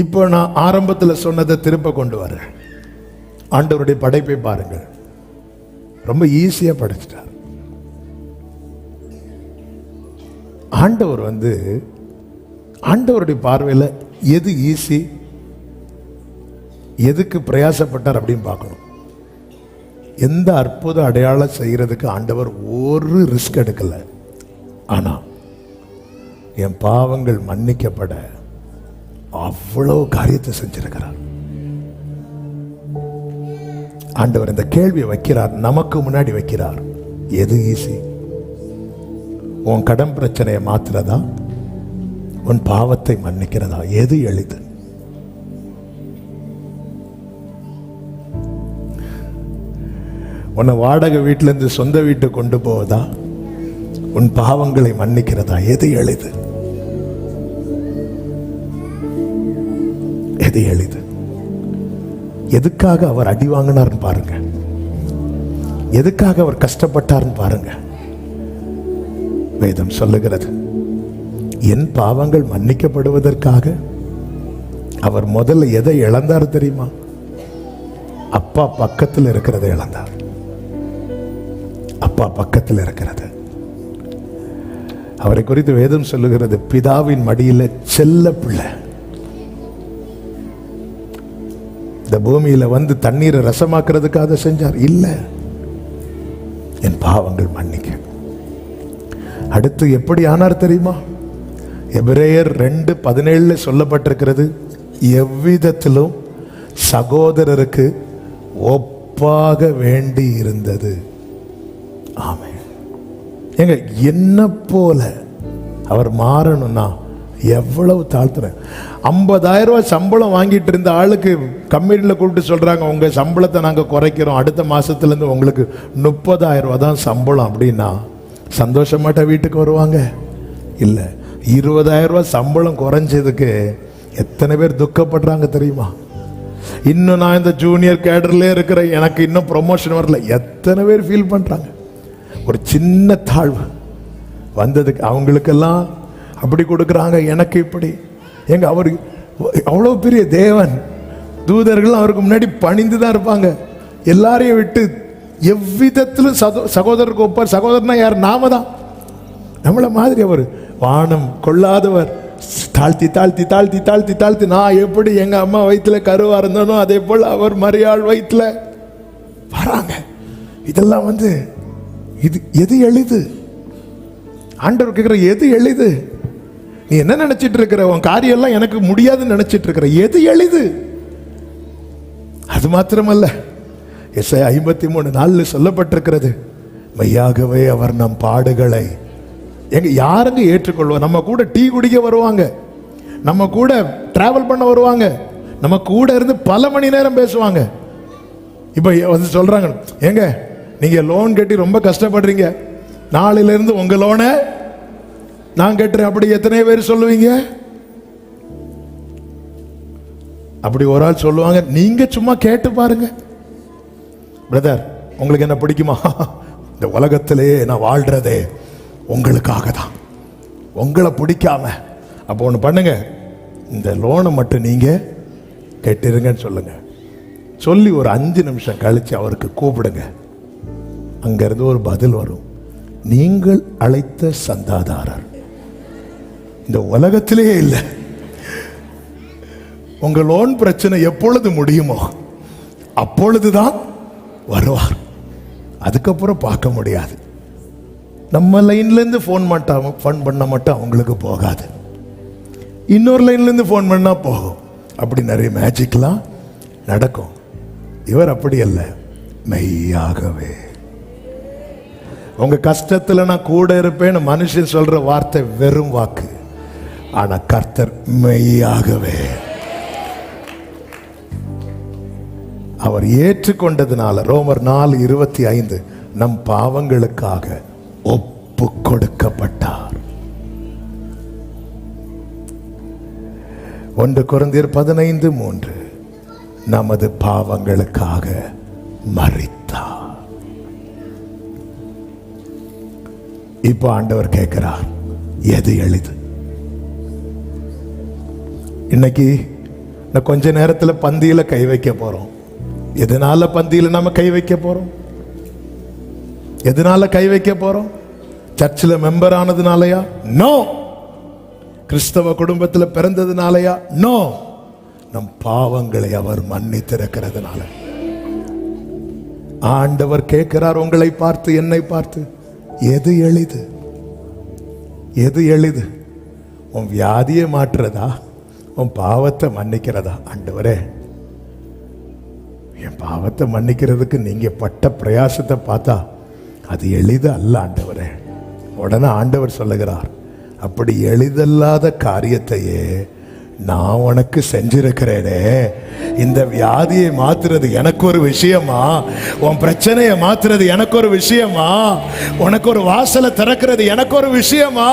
இப்போ நான் ஆரம்பத்தில் சொன்னதை திரும்ப கொண்டு வரேன். ஆண்டவருடைய படைப்பை பாருங்கள், ரொம்ப ஈஸியா படைச்சிட்டார். ஆண்டவர் ஆண்டவருடைய பார்வையில் எது ஈஸி, எதுக்கு பிரயாசப்பட்டார் அப்படின்னு பார்க்கணும். எந்த அற்புத அடையாளம் செய்யறதுக்கு ஆண்டவர் ஒரு ரிஸ்க் எடுக்கல. ஆனா என் பாவங்கள் மன்னிக்கப்பட அவ்வளவு காரியத்தை செஞ்சிருக்கிறார். ஆண்டவர் இந்த கேள்வியை வைக்கிறார், நமக்கு முன்னாடி வைக்கிறார். எது ஈஸி? உன் கடன் பிரச்சனையை மாத்துறதா, உன் பாவத்தை மன்னிக்கிறதா? எது எளிது? உன்னை வாடகை வீட்டில இருந்து சொந்த வீட்டுக்கு கொண்டு போவதா, உன் பாவங்களை மன்னிக்கிறதா? எது எளிது? எது எளிது? எதுக்காக அவர் அடி வாங்கினார்னு பாருங்க, எதுக்காக அவர் கஷ்டப்பட்டார்னு பாருங்க. வேதம் சொல்லுகிறது, என் பாவங்கள் மன்னிக்கப்படுவதற்காக அவர் முதல்ல எதை இழந்தார் தெரியுமா? அப்பா பக்கத்தில் இருக்கிறதை இழந்தார். அப்பா பக்கத்தில் இருக்கிறது. அவரை குறித்து வேதம் சொல்லுகிறது, பிதாவின் மடியில செல்ல பிள்ளை. இந்த பூமியில தண்ணீரை ரசமாக்குறதுக்காக செஞ்சார் இல்ல, என் பாவங்கள் மன்னிக்க. அடுத்து எப்படி ஆனார் தெரியுமா? எபிரேயர் 2:17 சொல்லப்பட்டிருக்கிறது, எவ்விதத்திலும் சகோதரருக்கு ஒப்பாக வேண்டி இருந்தது. ஆமென். ஏங்க, என்ன போல அவர் மாறணும்னா
எவ்வளவு தாழ்த்துறேன். 50,000 ரூபாய் சம்பளம் வாங்கிட்டு இருந்த ஆளுக்கு கம்பெனியில் கூப்பிட்டு சொல்றாங்க, உங்க சம்பளத்தை நாங்கள் குறைக்கிறோம், அடுத்த மாசத்துலேருந்து உங்களுக்கு 30,000 ரூபாய் தான் சம்பளம் அப்படின்னா சந்தோஷமாட்ட வீட்டுக்கு வருவாங்க? இல்லை. 20,000 ரூபாய் சம்பளம் குறைஞ்சதுக்கு எத்தனை பேர் துக்கப்படுறாங்க தெரியுமா? இன்னும் நான் இந்த ஜூனியர் கேடர்ல இருக்கிற, எனக்கு இன்னும் ப்ரொமோஷன் வரல, எத்தனை பேர் ஃபீல் பண்றாங்க? ஒரு சின்ன தாழ்வு வந்ததுக்கு அவங்களுக்கெல்லாம் அப்படி கொடுக்குறாங்க, எனக்கு இப்படி. எங்க அவர் அவ்வளோ பெரிய தேவன், தூதர்கள் அவருக்கு முன்னாடி பணிந்து தான் இருப்பாங்க. எல்லாரையும் விட்டு எவ்விதத்திலும் சகோதரருக்கு ஒப்பார். சகோதரனா யார்? நாம தான். நம்மள மாதிரி அவர் வானம் கொள்ளாதவர். தாழ்த்தி தாழ்த்தி தாழ்த்தி தாழ்த்தி தாழ்த்தி, நான் எப்படி எங்க அம்மா வயிற்றுல கருவா இருந்தனோ அதே போல் அவர் மரியாள் வயிற்றுல வராங்க. இதெல்லாம் இது எது எளிது? ஆண்டவர் கேட்கிற, எது எளிது? நீ என்ன நினைச்சிட்டு இருக்கிற? உன் காரியம் எல்லாம் எனக்கு முடியாதுன்னு நினைச்சிட்டு இருக்கிற, எது எளிது? அது மாத்திரமல்ல, எஸ்ஐயா 53:4 சொல்லப்பட்டிருக்கிறது, மெய்யாகவே அவர் நம் பாடுகளை யாருங்க ஏற்றுக்கொள்வோம்? நம்ம கூட டீ குடிக்க வருவாங்க, நம்ம கூட டிராவல் பண்ண வருவாங்க, நம்ம கூட இருந்து பல மணி நேரம் பேசுவாங்க. இப்ப சொல்றாங்க, ஏங்க நீங்க லோன் கட்டி ரொம்ப கஷ்டப்படுறீங்க, நாளையில இருந்து உங்க லோனை நான் கட்டுறேன். அப்படி எத்தனை பேர் சொல்லுவீங்க? அப்படி ஒரு ஆள் சொல்லுவாங்க. நீங்க சும்மா கேட்டு பாருங்க, பிரதர் உங்களுக்கு என்ன பிடிக்குமா? இந்த உலகத்திலே நான் வாழ்றதே உங்களுக்காக தான், உங்களை பிடிக்காம. அப்போ ஒன்று பண்ணுங்க, இந்த லோனை மட்டும் நீங்க கேட்டுருங்கன்னு சொல்லுங்க. சொல்லி ஒரு 5 நிமிஷம் கழிச்சு அவருக்கு கூப்பிடுங்க. அங்கிருந்து ஒரு பதில் வரும், நீங்கள் அழைத்த சந்தாதாரர் இந்த உலகத்திலேயே இல்லை. உங்க லோன் பிரச்சனை எப்பொழுது முடியுமோ அப்பொழுதுதான் வருவார், அதுக்கப்புறம் பார்க்க முடியாது. நம்ம லைன்ல இருந்து ஃபோன் பண்ண மட்டும் அவங்களுக்கு போகாது, இன்னொரு லைன்ல இருந்து ஃபோன் பண்ணா போகும். அப்படி நிறைய மேஜிக்லாம் நடக்கும். இவர் அப்படி அல்ல, மெய்யாகவே உங்க கஷ்டத்துல நான் கூட இருப்பேன்னு மனுஷன் சொல்ற வார்த்தை வெறும் வாக்கு. ஆனா கர்த்தர் மெய்யாகவே அவர் ஏற்றுக்கொண்டதுனால ரோமர் 4:25 நம் பாவங்களுக்காக ஒப்பு கொடுக்கப்பட்டார். 1 கொரிந்தியர் 15:3 நமது பாவங்களுக்காக மரித்தார். இப்போ ஆண்டவர் கேட்கிறார், எது எளிது? இன்னைக்கு கொஞ்ச நேரத்தில் பந்தியில கை வைக்க போறோம். எதனால பந்தியில நம்ம கை வைக்க போறோம்? எதனால கை வைக்க போறோம்? சர்ச்சில் மெம்பர் ஆனதுனாலயா? நோ. கிறிஸ்தவ குடும்பத்தில் பிறந்ததுனாலயா? நோ. நம் பாவங்களை அவர் மன்னித்திருக்கிறதுனால. ஆண்டவர் கேட்கிறார் உங்களை பார்த்து, என்னை பார்த்து, எது எளிது? எது எளிது? உன் வியாதியை மாற்றுறதா, உன் பாவத்தை மன்னிக்கிறதா? ஆண்டவரே, என் பாவத்தை மன்னிக்கிறதுக்கு நீங்க பட்ட பிரயாசத்தை பார்த்தா அது எளிது அல்ல ஆண்டவரே. உடனே ஆண்டவர் சொல்லுகிறார், அப்படி எளிதல்லாத காரியத்தையே நான் உனக்கு செஞ்சிருக்கிறேனே. இந்த வியாதியை மாத்துறது எனக்கு ஒரு விஷயமா? உன் பிரச்சனையை மாத்துறது எனக்கு ஒரு விஷயமா? உனக்கு ஒரு வாசலை திறக்கிறது எனக்கு ஒரு விஷயமா?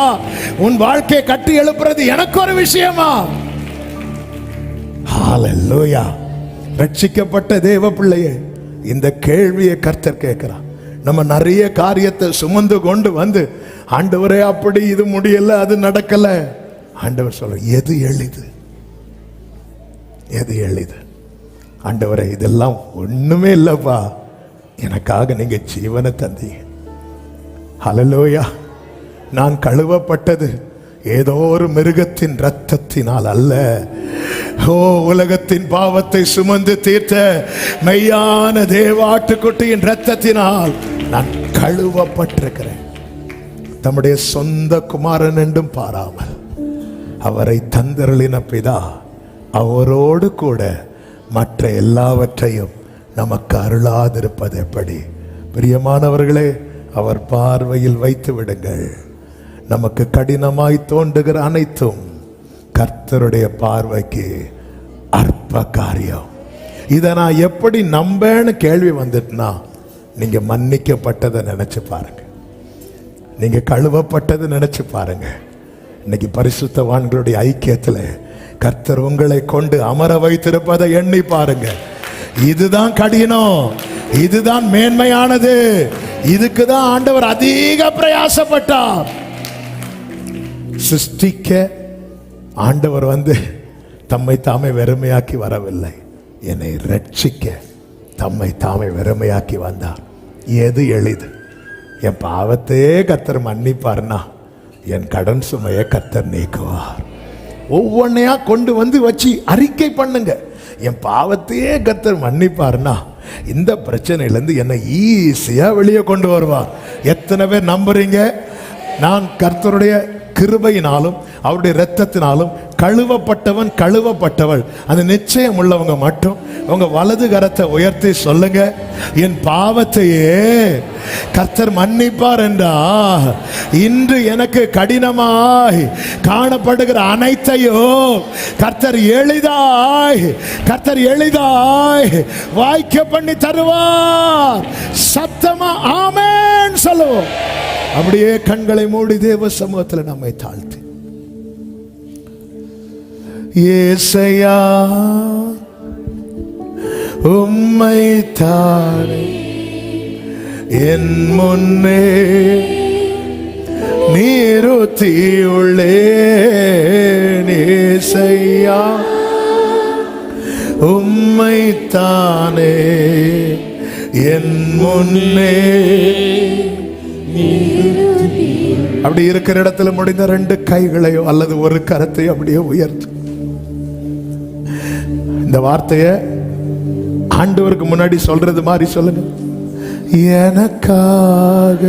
உன் வாழ்க்கையை கட்டி எழுப்புறது எனக்கு ஒரு விஷயமா? ஹல்லேலூயா. ரட்சிக்கப்பட்ட தேவ பிள்ளையே, இந்த கேள்வியை கர்த்தர் கேட்கிறார். நம்ம நிறைய காரியத்தை சுமந்து கொண்டு வந்து, ஆண்டவரே அப்படி இது முடியல, அது நடக்கல. ஆண்டவர் சொல்ற, எது எளிது? எது எளிது? ஆண்டவரே, இதெல்லாம் ஒண்ணுமே இல்லப்பா, எனக்காக நீங்க ஜீவனை தந்தீங்க. ஹல்லேலூயா. நான் கழுவப்பட்டது ஏதோ ஒரு மிருகத்தின் இரத்தத்தினால் அல்ல, ஓ உலகத்தின் பாவத்தை சுமந்து தீர்த்த மெய்யான தேவாட்டுக்குட்டியின் இரத்தத்தினால் நான் கழுவப்பட்டிருக்கிறேன். தம்முடைய சொந்த குமாரன் என்றும் பாராமல் அவரை தந்தருளின பிதா அவரோடு கூட மற்ற எல்லாவற்றையும் நமக்கு அருளாதிருப்பது எப்படி? பிரியமானவர்களே, அவர் பார்வையில் வைத்து விடுங்கள். நமக்கு கடினமாய் தோன்றுகிற அனைத்தும் கர்த்தருடைய பார்வைக்கு அற்ப காரியம். இதை நான் எப்படி நம்பேன்னு கேள்வி வந்துட்டுனா, நீங்க மன்னிக்கப்பட்டதை நினைச்சு பாருங்க, நீங்க கழுவப்பட்டதை நினைச்சு பாருங்க. இன்னைக்கு பரிசுத்தவான்களுடைய ஐக்கியத்துல கர்த்தர் உங்களை கொண்டு அமர வைத்திருப்பதை எண்ணி பாருங்க. இதுதான் கடினம், இதுதான் மேன்மையானது. இதுக்கு தான் ஆண்டவர் அதிக பிரயாசப்பட்டார். சிருஷ்டிக்க ஆண்டவர் தம்மை தாமே வெறுமையாக்கி வரவில்லை, என்னை ரட்சிக்க தம்மை தாமே வெறுமையாக்கி வந்தார். எது எளிது? என் பாவத்தையே கர்த்தர் மன்னிப்பார்னா என் கடன் சுமையை கர்த்தர் நீக்குவார். ஒவ்வொன்னையா கொண்டு வச்சு அறிக்கை பண்ணுங்க. என் பாவத்தையே கர்த்தர் மன்னிப்பார்னா இந்த பிரச்சனையிலேருந்து என்னை ஈஸியா வெளியே கொண்டு வருவார். எத்தனை பேர் நம்புறீங்க? நான் கர்த்தருடைய கிருபையினாலும் அவருடைய இரத்தத்தினாலும் கழுவப்பட்டவன் கழுவப்பட்டவள், அந்த நிச்சயம் உள்ளவங்க மட்டும் உங்க வலது கரத்தை உயர்த்தி சொல்லுங்க, என் பாவத்தையே கர்த்தர் மன்னிப்பார் என்றா இன்று எனக்கு கடினமாய் காணப்படுகிற அனைத்தையும் கர்த்தர் எளிதாய் வாய்க்க பண்ணி தருவார். சத்தமா ஆமென் சொல்லுவோம். அப்படியே கண்களை மூடி தேவ சமூகத்தில் நம்மை தாழ்த்தி, ஏசையா உம்மை தானே என் முன்னே நிறுத்தியுள்ளேன். ஏசையா உம்மை தானே என் முன்னே. அப்படி இருக்கிற இடத்துல முடிந்த 2 கைகளையோ அல்லது ஒரு கரத்தையோ அப்படியே உயர்த்து இந்த வார்த்தைய ஆண்டவருக்கு முன்னாடி சொல்றது மாதிரி சொல்லுங்க. எனக்காக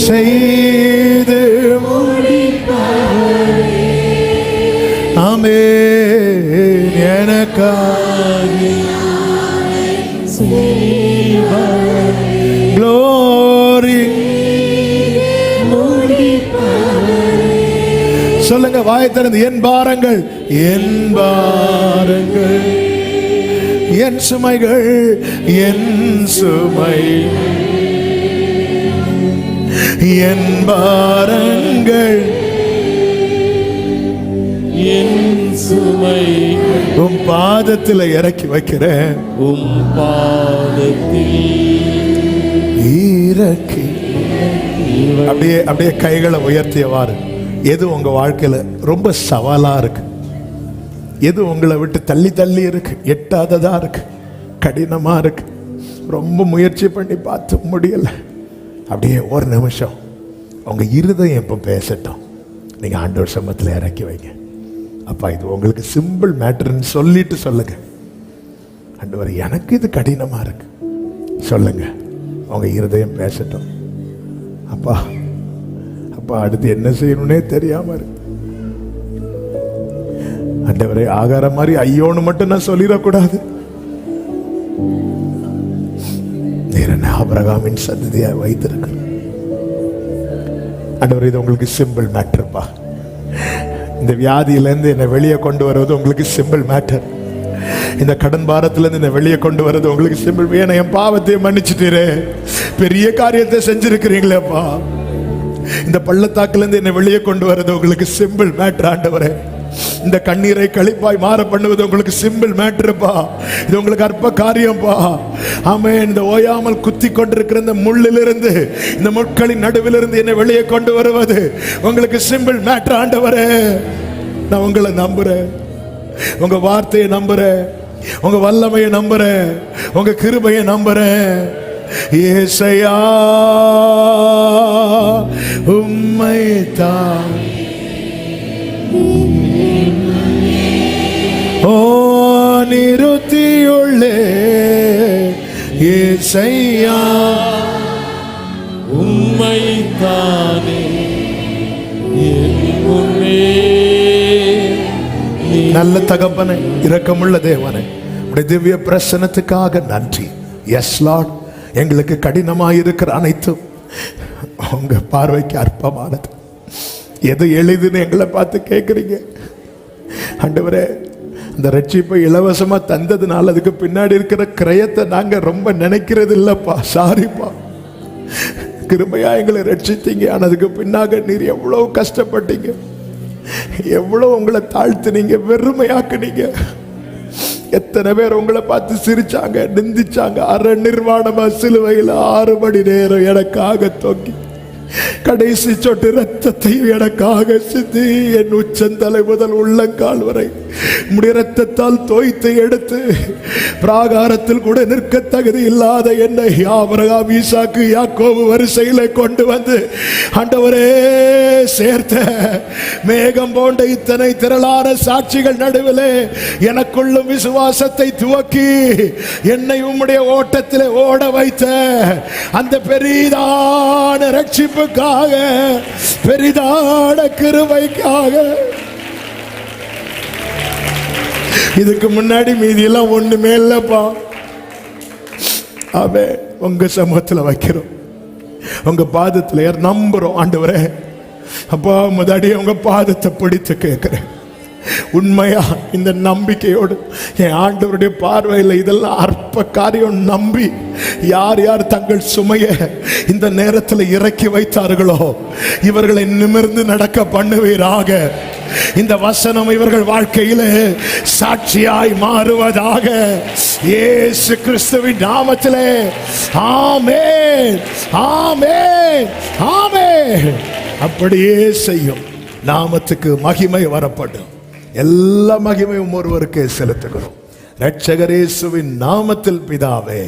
செய்து ஆமென். எனக்காக glory சொல்லுங்க வாயை திறந்து, என் பாரங்கள் என் சுமைகள் என் பாரங்கள்
என் சுமை
உம் பாதத்தில் இறக்கி வைக்கிறேன்.
உம் பாதத்தில்
இறக்கி அப்படியே கைகளை உயர்த்தியவாறு. எது உங்க வாழ்க்கையில ரொம்ப சவாலா இருக்கு, எது உங்களை விட்டு தள்ளி இருக்கு, எட்டாததா இருக்கு, கடினமா இருக்கு, ரொம்ப முயற்சி பண்ணி பார்த்து முடியல, அப்படியே ஒரு நிமிஷம் உங்க இருதயம் இப்ப பேசட்டும். நீங்க ஆண்டவர் சமூகத்தில் இறக்கி வைங்க. அப்பா இது உங்களுக்கு சிம்பிள் மேட்டர்ன்னு சொல்லிட்டு சொல்லுங்க, ஆண்டவர் எனக்கு இது கடினமா இருக்கு சொல்லுங்க. உங்க இருதயம் பேசட்டும். அப்பா அடுத்து என்ன செய்யணும்னே தெரியாம இருக்கு ஆண்டவரே. ஆகார மாதிரி ஐயோன்னு மட்டும் நான் சொல்லிடக்கூடாது. ஆபிரகாமின் சந்ததியா வைத்திருக்க ஆண்டவரே, இது உங்களுக்கு சிம்பிள் மேட்டர்ப்பா. இந்த வியாதியிலேருந்து என்னை வெளியே கொண்டு வருவது உங்களுக்கு சிம்பிள் மேட்டர். இந்த கடன் பாரத்திலிருந்து என்னை வெளியே கொண்டு வருவது உங்களுக்கு சிம்பிள். ஏன்னா என் பாவத்தையும் மன்னிச்சுட்டீரே, பெரிய காரியத்தை செஞ்சிருக்கிறீங்களேப்பா. இந்த பள்ளத்தாக்குலேருந்து என்னை வெளியே கொண்டு வருவது உங்களுக்கு சிம்பிள் மேட்டர் ஆண்டவரே. இந்த கண்ணீரை கழிப்பாய் மாற பண்ணுவது உங்களுக்கு சிம்பிள் மேட்டர்ப்பா. இது உங்களுக்கு அற்ப காரியம்பா. ஆமென். இந்த ஓயாமல் குத்தி கொண்டிருக்கிற இந்த முள்ளிலிருந்து, இந்த முட்களின் நடுவிலிருந்து என்னை வெளியே கொண்டு வருவது உங்களுக்கு சிம்பிள் மேட்டர் ஆண்டவரே. நான் உங்களை நம்புறேன், உங்க வார்த்தையை நம்புறேன், உங்க வல்லமையை நம்புறேன், உங்க கிருபையை நம்புறேன். ஏசையா உம்மை தான் நிறுத்தியுள்ளே. ஏசையா
உம்மை தானே
நல்ல தகப்பனை, இரக்கமுள்ள தேவனை, உடைய திவ்ய பிரசன்னத்துக்காக நன்றி. எஸ் லார்ட், எங்களுக்கு கடினமாக இருக்கிற அனைத்தும் உங்க பார்வைக்கு அற்பமானது. எது எளிதுன்னு எங்களை பார்த்து கேட்குறீங்க. ஆண்டவரே, அந்த ரட்சிப்பை இலவசமா தந்ததுனால அதுக்கு பின்னாடி இருக்கிற கிரயத்தை நாங்க ரொம்ப நினைக்கிறது இல்லப்பா. சாரிப்பா, கிருபையா எங்களை ரட்சித்தீங்க. ஆனதுக்கு பின்னாக நீர் எவ்வளவு கஷ்டப்பட்டீங்க, எவ்வளவு உங்களை தாழ்த்துனீங்க, வெறுமையாக்குனீங்க. எத்தனை பேர் உங்களை பார்த்து சிரிச்சாங்க, நிந்திச்சாங்க. அரை நிர்வாணமா சிலுவையில் 6 மணி நேரம் எனக்காக தொங்கி கடைசி சொட்டு ரத்தத்தையும் எனக்காக சிந்தி என் உச்சந்தலை முதல் உள்ளங்கால் வரை உம்முடைய ரத்தத்தால் தோய்த்து எடுத்து பிராகாரத்தில் கூட நிற்க தகுதி இல்லாத என்னை ஆபிரகாம், ஈசாக்கு, யாக்கோபு வரிசையில கொண்டு வந்து ஆண்டவரே சேர்த்த மேகம் போன்ற இத்தனை திரளான சாட்சிகள் நடுவிலே எனக்குள்ளும் விசுவாசத்தை துவக்கி என்னை உம்முடைய ஓட்டத்திலே ஓட வைத்த அந்த பெரிதான ரட்சிப்புக்காக, பெரிதான கிருபைக்காக, இதுக்கு முன்னாடி மீதி எல்லாம் ஒண்ணுமே இல்லப்பா. ஆமே, உங்க சமூகத்தில் வைக்கிறோம், உங்க பாதத்தில் நம்புறோம். ஆண்டவரே, அப்பா முன்னாடி உங்க பாதத்தை பிடித்து கேட்கிறேன். உண்மையா இந்த நம்பிக்கையோடு என் ஆண்டவருடைய பார்வையில் இதெல்லாம் அற்ப காரியம் நம்பி யார் யார் தங்கள் சுமைய இந்த நேரத்தில் இறக்கி வைத்தார்களோ இவர்களை நிமிர்ந்து நடக்க பண்ணுவீராக. இந்த வசனம் இவர்கள் வாழ்க்கையிலே சாட்சியாய் மாறுவதாக, இயேசு கிறிஸ்துவின் நாமத்திலே. ஆமென், ஆமென், ஆமென். அப்படியே செய்யும். நாமத்துக்கு மகிமை வரப்படும். எல்லா மகிமையும் ஒருவருக்கே செலுத்துகிறோம். இரட்சகர் இயேசுவின் நாமத்தில் பிதாவே.